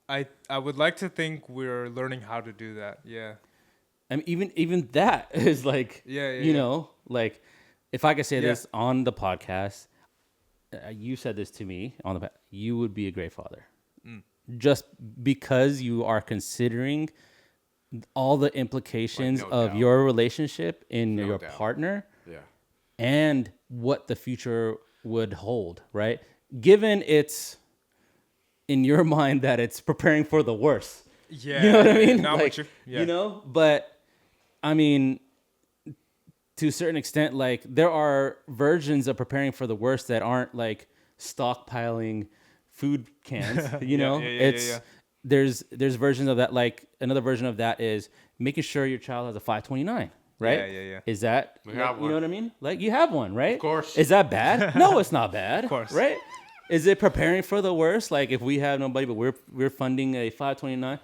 Speaker 1: I would like to think we're learning how to do that. Yeah.
Speaker 2: I mean, even that is like, like, if I could say this on the podcast, you said this to me on the, you would be a great father. Just because you are considering all the implications of your relationship in your partner, and what the future would hold, right? Given it's in your mind that it's preparing for the worst.
Speaker 1: Yeah.
Speaker 2: You know what I mean?
Speaker 1: Like,
Speaker 2: but I mean, to a certain extent, like, there are versions of preparing for the worst that aren't like stockpiling food cans, there's versions of that. Like, another version of that is making sure your child has a 529, right?
Speaker 1: Yeah.
Speaker 2: Is that,
Speaker 3: We have
Speaker 2: you
Speaker 3: one.
Speaker 2: know what I mean? Like, you have one, right?
Speaker 3: Of course.
Speaker 2: Is that bad? No, it's not bad.
Speaker 1: Of course.
Speaker 2: Right? Is it preparing for the worst? Like, if we have nobody, but we're funding a 529,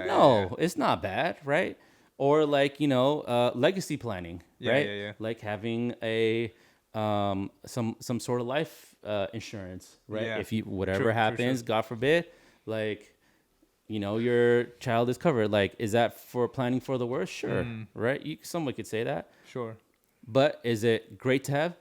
Speaker 2: no, it's not bad, right? Or like, legacy planning, right?
Speaker 1: Yeah.
Speaker 2: Like having a some sort of life insurance, right?
Speaker 1: Yeah.
Speaker 2: If you whatever
Speaker 1: True,
Speaker 2: happens, God forbid, like, your child is covered. Like, is that for planning for the worst? Sure, right? Someone could say that.
Speaker 1: Sure.
Speaker 2: But is it great to have?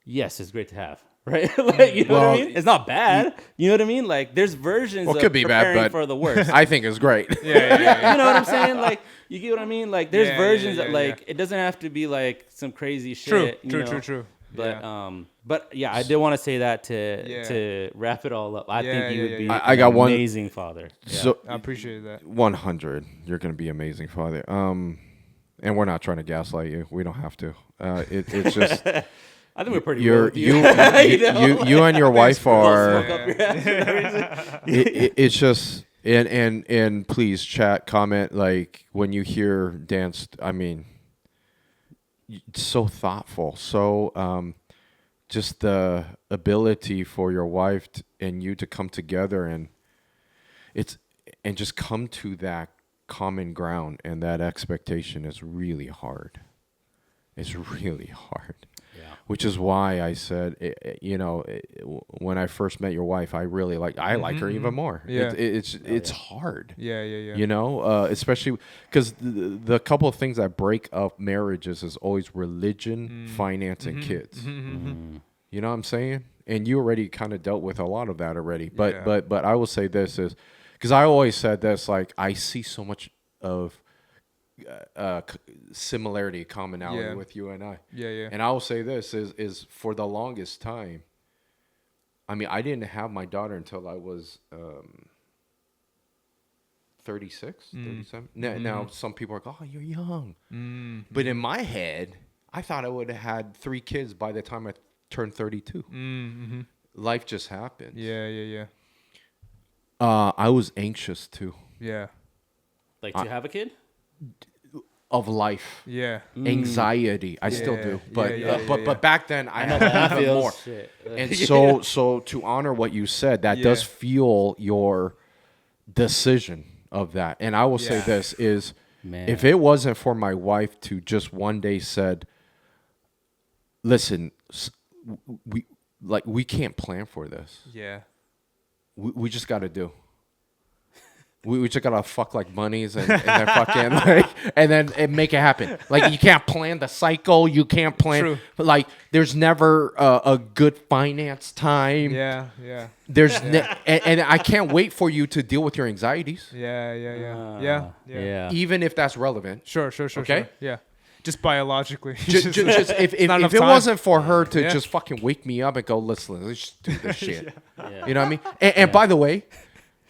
Speaker 2: Yes, it's great to have. Right? Like, you know what I mean? It's not bad. You know what I mean? Like, there's versions of
Speaker 3: could be bad,
Speaker 2: preparing
Speaker 3: but
Speaker 2: for the worst.
Speaker 3: I think it's great.
Speaker 2: You know what I'm saying? Like, you get what I mean? Like, there's versions that, like,
Speaker 1: yeah.
Speaker 2: it doesn't have to be like some crazy shit.
Speaker 1: True.
Speaker 2: But yeah, I did want to say that to wrap it all up. I think you would be
Speaker 3: I got
Speaker 2: an
Speaker 3: one
Speaker 2: amazing father.
Speaker 3: So
Speaker 1: I appreciate that.
Speaker 3: 100, you're gonna be amazing father. And we're not trying to gaslight you. We don't have to. It's just.
Speaker 2: I think we're pretty.
Speaker 3: You and your wife are. It's just and please chat, comment, like, when you hear Dan's. I mean, it's so thoughtful, so just the ability for your wife and you to come together and just come to that common ground, and that expectation is really hard. It's really hard. Which is why I said, when I first met your wife, I really like her even more.
Speaker 1: Yeah.
Speaker 3: It's hard.
Speaker 1: Yeah.
Speaker 3: Especially because the couple of things that break up marriages is always religion, finance, and kids. You know what I'm saying? And you already kind of dealt with a lot of that already. But I will say this is, because I always said this, like, I see so much of similarity, commonality with you and I.
Speaker 1: Yeah.
Speaker 3: And I will say this is for the longest time, I mean, I didn't have my daughter until I was 36, 37. Now some people are like, oh, you're young. But in my head, I thought I would have had 3 kids by the time I turned 32. Life just happens.
Speaker 1: Yeah.
Speaker 3: I was anxious too.
Speaker 1: Yeah.
Speaker 2: Like, to have a kid?
Speaker 3: Of life.
Speaker 1: Yeah.
Speaker 3: Anxiety. I still do. But back then I had
Speaker 2: That
Speaker 3: even more.
Speaker 2: shit.
Speaker 3: And so to honor what you said, that does fuel your decision of that. And I will say this is, if it wasn't for my wife to just one day said, listen, we can't plan for this.
Speaker 1: Yeah.
Speaker 3: We just got to do. We just gotta fuck like bunnies and then fucking and make it happen. Like, you can't plan the cycle. You can't plan.
Speaker 1: True.
Speaker 3: Like, there's never a good finance time.
Speaker 1: Yeah.
Speaker 3: There's and I can't wait for you to deal with your anxieties.
Speaker 1: Yeah.
Speaker 3: Even if that's relevant.
Speaker 1: Sure.
Speaker 3: Okay?
Speaker 1: Sure. Yeah. Just biologically.
Speaker 3: Just if it wasn't for her to just fucking wake me up and go, let's just do this shit. You know what I mean? And by the way,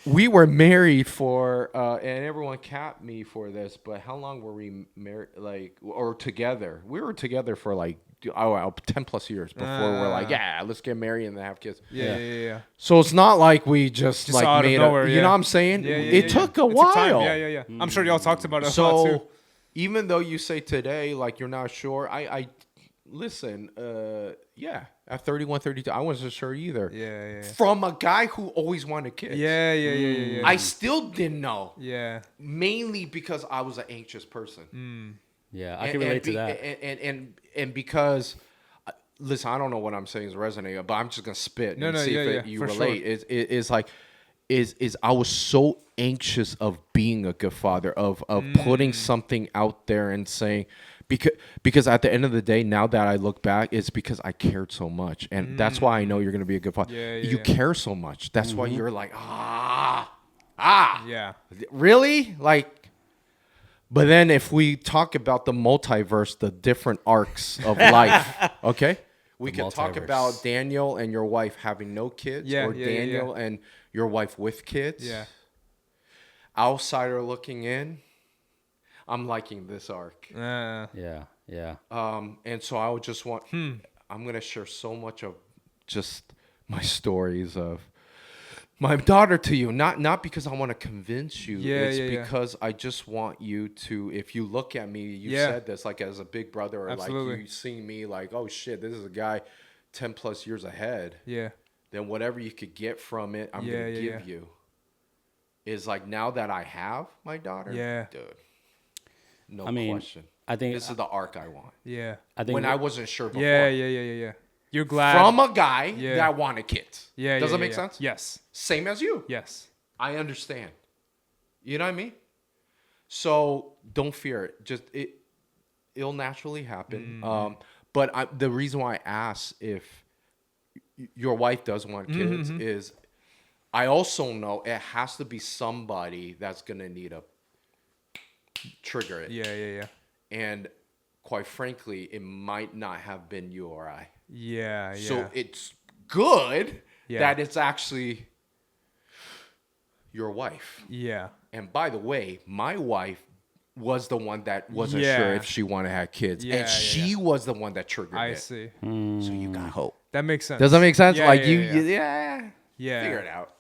Speaker 3: we were married for, and everyone capped me for this, but how long were we married, like, or together? We were together for like, 10 plus years before we're like, yeah, let's get married and have kids.
Speaker 1: Yeah.
Speaker 3: So it's not like we just
Speaker 1: Just
Speaker 3: like
Speaker 1: out of
Speaker 3: made
Speaker 1: nowhere,
Speaker 3: you
Speaker 1: yeah.
Speaker 3: know what I'm saying?
Speaker 1: Yeah,
Speaker 3: It took a
Speaker 1: It
Speaker 3: while.
Speaker 1: took time. Yeah. I'm sure y'all talked about it a lot too.
Speaker 3: So even though you say today, like you're not sure, I listen, yeah, at 31, 32, I wasn't sure either.
Speaker 1: Yeah.
Speaker 3: From a guy who always wanted kids.
Speaker 1: Yeah.
Speaker 3: I still didn't know.
Speaker 1: Yeah.
Speaker 3: Mainly because I was an anxious person.
Speaker 2: Yeah, I can relate to that.
Speaker 3: And because, listen, I don't know what I'm saying is resonating, but I'm just gonna spit and see if you relate.
Speaker 1: Sure.
Speaker 3: Is like, is I was so anxious of being a good father, of putting something out there and saying, because at the end of the day, now that I look back, it's because I cared so much, and that's why I know you're gonna be a good father. You care so much. That's why you're like,
Speaker 1: Yeah.
Speaker 3: really, like. But then if we talk about the multiverse, the different arcs of life, okay? We can talk about Daniel and your wife having no kids, or Daniel and your wife with kids.
Speaker 1: Yeah.
Speaker 3: Outsider looking in, I'm liking this arc.
Speaker 2: Yeah.
Speaker 3: And so I would just want, I'm going to share so much of just my stories of my daughter to you, not because I want to convince you. It's because I just want you to, if you look at me, you said this like as a big brother, or
Speaker 1: Absolutely.
Speaker 3: like you seeing me like, oh shit, this is a guy 10 plus years ahead.
Speaker 1: Yeah.
Speaker 3: Then whatever you could get from it, I'm going to give you. Is like, now that I have my daughter, dude, no question.
Speaker 2: I think
Speaker 3: this is the arc I want.
Speaker 1: Yeah.
Speaker 2: I think
Speaker 3: When I wasn't sure before.
Speaker 1: Yeah. You're glad.
Speaker 3: From a guy that wanted kids.
Speaker 1: Yeah.
Speaker 3: Does that make sense?
Speaker 1: Yes.
Speaker 3: Same as you.
Speaker 1: Yes.
Speaker 3: I understand. You know what I mean? So don't fear it. Just it'll naturally happen. But the reason why I asked if your wife does want kids is I also know it has to be somebody that's gonna need a trigger it.
Speaker 1: Yeah.
Speaker 3: And quite frankly, it might not have been you or I.
Speaker 1: Yeah.
Speaker 3: So it's good that it's actually your wife.
Speaker 1: Yeah.
Speaker 3: And by the way, my wife was the one that wasn't sure if she wanted to have kids. And she was the one that triggered it.
Speaker 1: I see.
Speaker 3: So you got hope.
Speaker 1: That makes sense.
Speaker 3: Does that make sense?
Speaker 1: Yeah,
Speaker 3: like
Speaker 1: yeah.
Speaker 3: figure it out.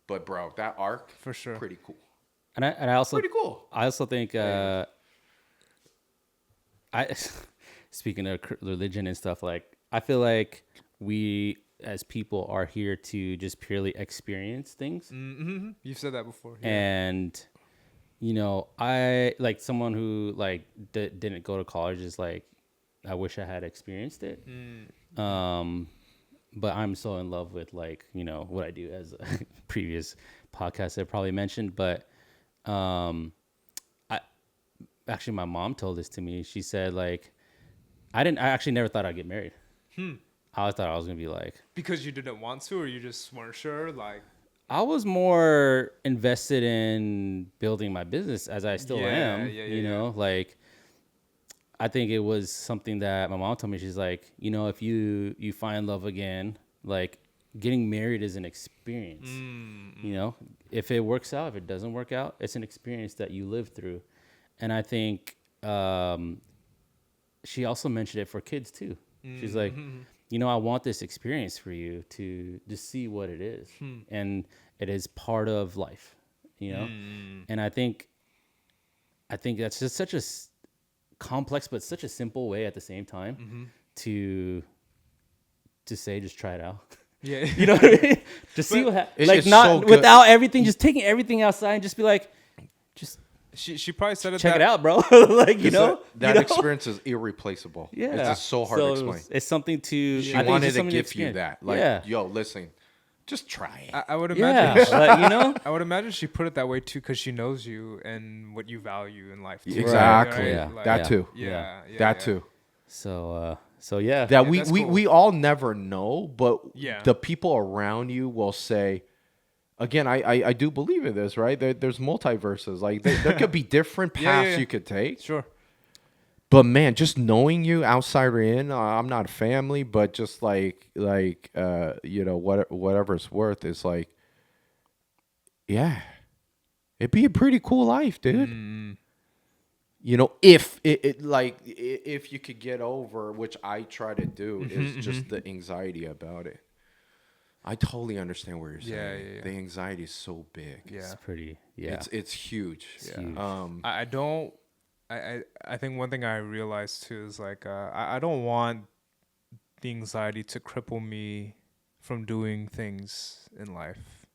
Speaker 3: But bro, that arc,
Speaker 1: For sure.
Speaker 3: pretty cool.
Speaker 2: And I also
Speaker 3: Pretty cool.
Speaker 2: I also think I speaking of religion and stuff, like I feel like we as people are here to just purely experience things.
Speaker 1: Mm-hmm. You've said that before. Yeah.
Speaker 2: And you know, I like someone who like didn't go to college is like, I wish I had experienced it. But I'm so in love with like, you know, what I do, as a previous podcast I probably mentioned. But actually my mom told this to me. She said like, I actually never thought I'd get married. I always thought I was gonna be like,
Speaker 1: Because you didn't want to, or you just weren't sure? Like,
Speaker 2: I was more invested in building my business, as I still am. You know, like I think it was something that my mom told me. She's like, you know, if you find love again, like getting married is an experience. You know, if it works out, if it doesn't work out, it's an experience that you live through. And I think she also mentioned it for kids too. She's like, you know, I want this experience for you to just see what it is. And it is part of life, you know? And I think that's just such a complex, but such a simple way at the same time to say, just try it out.
Speaker 1: yeah.
Speaker 2: You know what I mean? Just see what happens. Like,
Speaker 3: it's
Speaker 2: not
Speaker 3: so good.
Speaker 2: without everything, just taking everything outside and just be like, just
Speaker 1: She probably said it.
Speaker 2: check it out, bro. Like, you know?
Speaker 3: That
Speaker 2: you know?
Speaker 3: experience is irreplaceable.
Speaker 2: Yeah.
Speaker 3: It's just so hard to explain.
Speaker 2: It's something to.
Speaker 3: She
Speaker 2: I think it's
Speaker 3: wanted
Speaker 2: just
Speaker 3: to
Speaker 2: something
Speaker 3: give you
Speaker 2: experience.
Speaker 3: that. Like,
Speaker 2: yeah.
Speaker 3: yo, listen, just try it.
Speaker 1: I would
Speaker 2: Yeah.
Speaker 1: imagine.
Speaker 2: Like, you know?
Speaker 1: I would imagine she put it that way too, because she knows you and what you value in life. Too,
Speaker 3: Exactly.
Speaker 2: Yeah.
Speaker 1: Like,
Speaker 3: That too.
Speaker 1: Yeah.
Speaker 3: That too.
Speaker 2: So yeah.
Speaker 3: That
Speaker 1: Yeah,
Speaker 3: we
Speaker 1: that's
Speaker 3: we,
Speaker 1: cool.
Speaker 3: we all never know, but
Speaker 1: Yeah.
Speaker 3: the people around you will say, again, I do believe in this, right? There's multiverses. Like there could be different paths you could take.
Speaker 1: Sure.
Speaker 3: But man, just knowing you outside or in, I'm not a family, but just like you know, whatever it's worth, is like yeah, it'd be a pretty cool life, dude.
Speaker 1: Mm.
Speaker 3: You know, if if you could get over, which I try to do,
Speaker 1: Mm-hmm,
Speaker 3: is just the anxiety about it. I totally understand what you're saying.
Speaker 1: Yeah.
Speaker 3: The anxiety is so big.
Speaker 1: Yeah.
Speaker 2: It's pretty. Yeah.
Speaker 3: It's huge.
Speaker 1: Yeah.
Speaker 2: huge.
Speaker 1: I don't. I think one thing I realized too is like I don't want the anxiety to cripple me from doing things in life.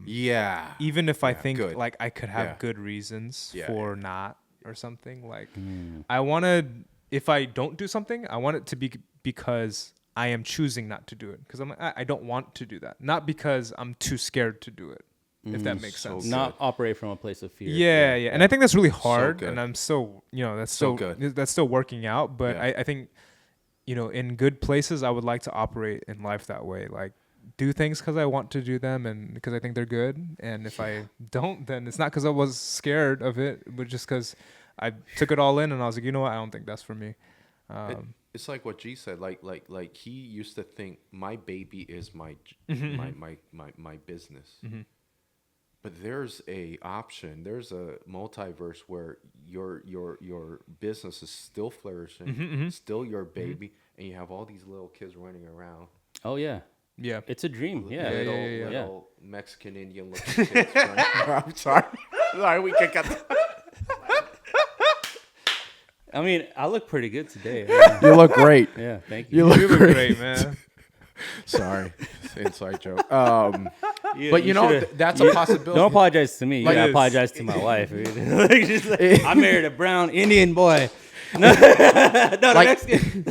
Speaker 3: Yeah.
Speaker 1: Even if I
Speaker 3: Yeah,
Speaker 1: think
Speaker 3: good.
Speaker 1: like I could have
Speaker 3: Yeah.
Speaker 1: good reasons
Speaker 3: Yeah,
Speaker 1: for not or something, like
Speaker 2: Mm.
Speaker 1: I want to, if I don't do something, I want it to be because I am choosing not to do it, because I don't want to do that, not because I'm too scared to do it, if that makes
Speaker 3: so
Speaker 1: sense.
Speaker 3: good.
Speaker 2: Not operate from a place of fear.
Speaker 1: Yeah. And I think that's really hard,
Speaker 3: good.
Speaker 1: and I'm still, that's
Speaker 3: So
Speaker 1: still
Speaker 3: good.
Speaker 1: that's still working out. But
Speaker 3: Yeah.
Speaker 1: I think, in good places, I would like to operate in life that way, like do things because I want to do them and because I think they're good. And if I don't, then it's not because I was scared of it, but just because I took it all in and I was like, you know what, I don't think that's for me.
Speaker 3: It's like what G said. Like he used to think my baby is my business. But there's a option. There's a multiverse where your business is still flourishing, still your baby, and you have all these little kids running around.
Speaker 2: Oh yeah.
Speaker 1: Yeah.
Speaker 2: It's a dream. Yeah.
Speaker 3: Little Mexican Indian looking kids running around. I'm sorry. Sorry, we can cut that.
Speaker 2: I mean, I look pretty good today.
Speaker 3: You look great.
Speaker 2: Yeah. Thank you.
Speaker 3: You
Speaker 1: You
Speaker 3: look
Speaker 1: look
Speaker 3: great.
Speaker 1: great, man.
Speaker 3: Sorry, it's an inside joke.
Speaker 2: Yeah,
Speaker 3: But
Speaker 2: shoulda-
Speaker 3: that's a possibility.
Speaker 2: Don't apologize to me. You
Speaker 3: Like
Speaker 2: gotta
Speaker 1: this.
Speaker 2: apologize to my wife. Like, just like, I married a brown Indian boy. No,
Speaker 3: Like-
Speaker 2: Mexican.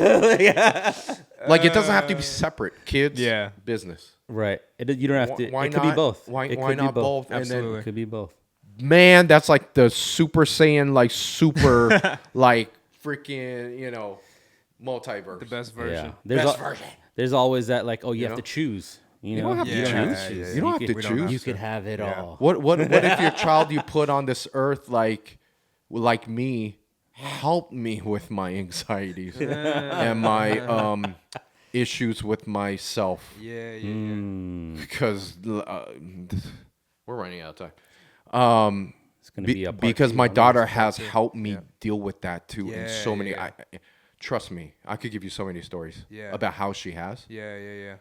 Speaker 3: Like it doesn't have to be separate. Kids,
Speaker 1: Yeah.
Speaker 3: business.
Speaker 2: Right. You don't have to.
Speaker 3: Why
Speaker 2: it could
Speaker 3: not?
Speaker 2: be both.
Speaker 3: Why
Speaker 2: It could be
Speaker 3: not both?
Speaker 1: Absolutely.
Speaker 2: It could be both.
Speaker 3: Man, that's like the Super Saiyan, like super, like freaking, multiverse.
Speaker 1: The best
Speaker 2: Yeah.
Speaker 1: version.
Speaker 2: There's always that like, oh, you have
Speaker 3: know?
Speaker 2: to choose. You
Speaker 3: don't
Speaker 2: know,
Speaker 3: have to
Speaker 1: Yeah,
Speaker 3: choose.
Speaker 1: yeah,
Speaker 3: You don't have
Speaker 2: could-
Speaker 3: to
Speaker 1: we don't have
Speaker 3: choose.
Speaker 2: You could have it
Speaker 1: Yeah.
Speaker 2: all.
Speaker 3: What if your child you put on this earth like me helped me with my anxieties and my issues with myself
Speaker 1: Yeah.
Speaker 3: because we're running out of time.
Speaker 2: It's gonna be a part
Speaker 3: Because
Speaker 2: two
Speaker 3: my
Speaker 2: on
Speaker 3: daughter
Speaker 2: this.
Speaker 3: has
Speaker 1: two.
Speaker 3: helped me
Speaker 1: Yeah.
Speaker 3: deal with that too in so
Speaker 1: Yeah,
Speaker 3: many.
Speaker 1: yeah.
Speaker 3: Trust me, I could give you so many stories
Speaker 1: Yeah.
Speaker 3: about how she has.
Speaker 1: Yeah.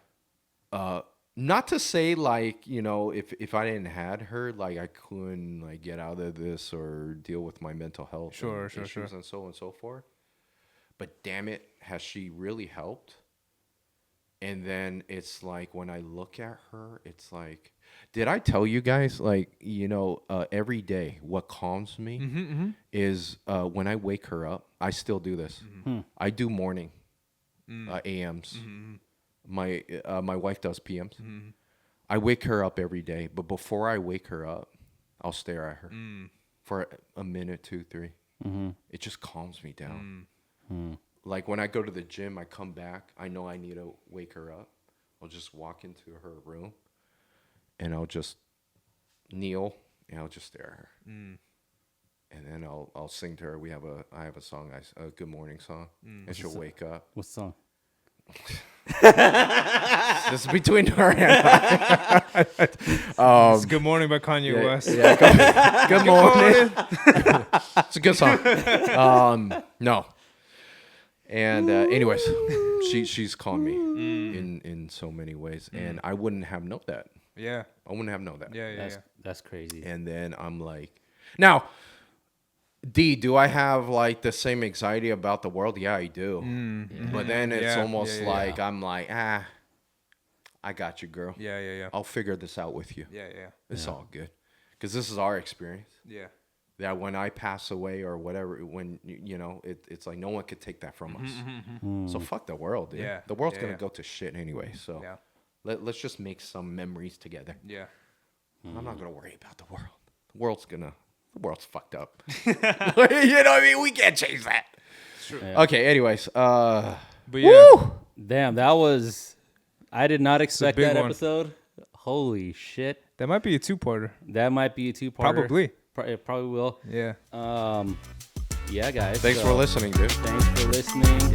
Speaker 3: Not to say like if I didn't had her, like I couldn't like get out of this or deal with my mental health
Speaker 1: Sure.
Speaker 3: issues and so on and so forth. But damn it, has she really helped? And then it's like when I look at her, it's like, did I tell you guys like every day what calms me is when I wake her up. I still do this. I do morning AMs. My wife does PMs. I wake her up every day, but before I wake her up, I'll stare at her for a minute, 2, 3. It just calms me down. Like when I go to the gym, I come back, I know I need to wake her up. I'll just walk into her room and I'll just kneel and I'll just stare at her. And then I'll sing to her. I have a song, a good morning song, and she'll wake up.
Speaker 2: What song?
Speaker 3: This is between her and I.
Speaker 1: It's Good Morning by Kanye West.
Speaker 3: Yeah, good morning. It's a good song. No. And anyways, she's calmed me in so many ways, and I wouldn't have known that.
Speaker 1: Yeah.
Speaker 3: I wouldn't have known that.
Speaker 1: Yeah.
Speaker 2: That's crazy.
Speaker 3: And then I'm like, now, D, do I have like the same anxiety about the world? Yeah, I do. But then it's
Speaker 1: Yeah,
Speaker 3: almost
Speaker 1: yeah.
Speaker 3: like I'm like, I got you, girl.
Speaker 1: Yeah.
Speaker 3: I'll figure this out with you.
Speaker 1: Yeah.
Speaker 3: It's all good, because this is our experience.
Speaker 1: Yeah.
Speaker 3: That when I pass away or whatever, when it's like no one could take that from us. So fuck the world, dude.
Speaker 1: Yeah,
Speaker 3: The world's
Speaker 1: yeah,
Speaker 3: gonna
Speaker 1: yeah.
Speaker 3: go to shit anyway. So
Speaker 1: Yeah.
Speaker 3: let's just make some memories together.
Speaker 1: Yeah.
Speaker 3: I'm not gonna worry about the world. The world's fucked up. You know what I mean? We can't change that.
Speaker 1: True.
Speaker 2: Yeah.
Speaker 3: Okay. Anyways,
Speaker 1: But yeah.
Speaker 3: woo!
Speaker 2: Damn, that was. I did not expect
Speaker 1: big
Speaker 2: that
Speaker 1: one.
Speaker 2: episode. Holy shit!
Speaker 1: That might be a 2-parter.
Speaker 2: That might be a 2-parter.
Speaker 1: Probably.
Speaker 2: It probably will.
Speaker 1: Yeah.
Speaker 2: Yeah, guys.
Speaker 3: Thanks
Speaker 2: so
Speaker 3: for listening, dude.
Speaker 2: Thanks for listening.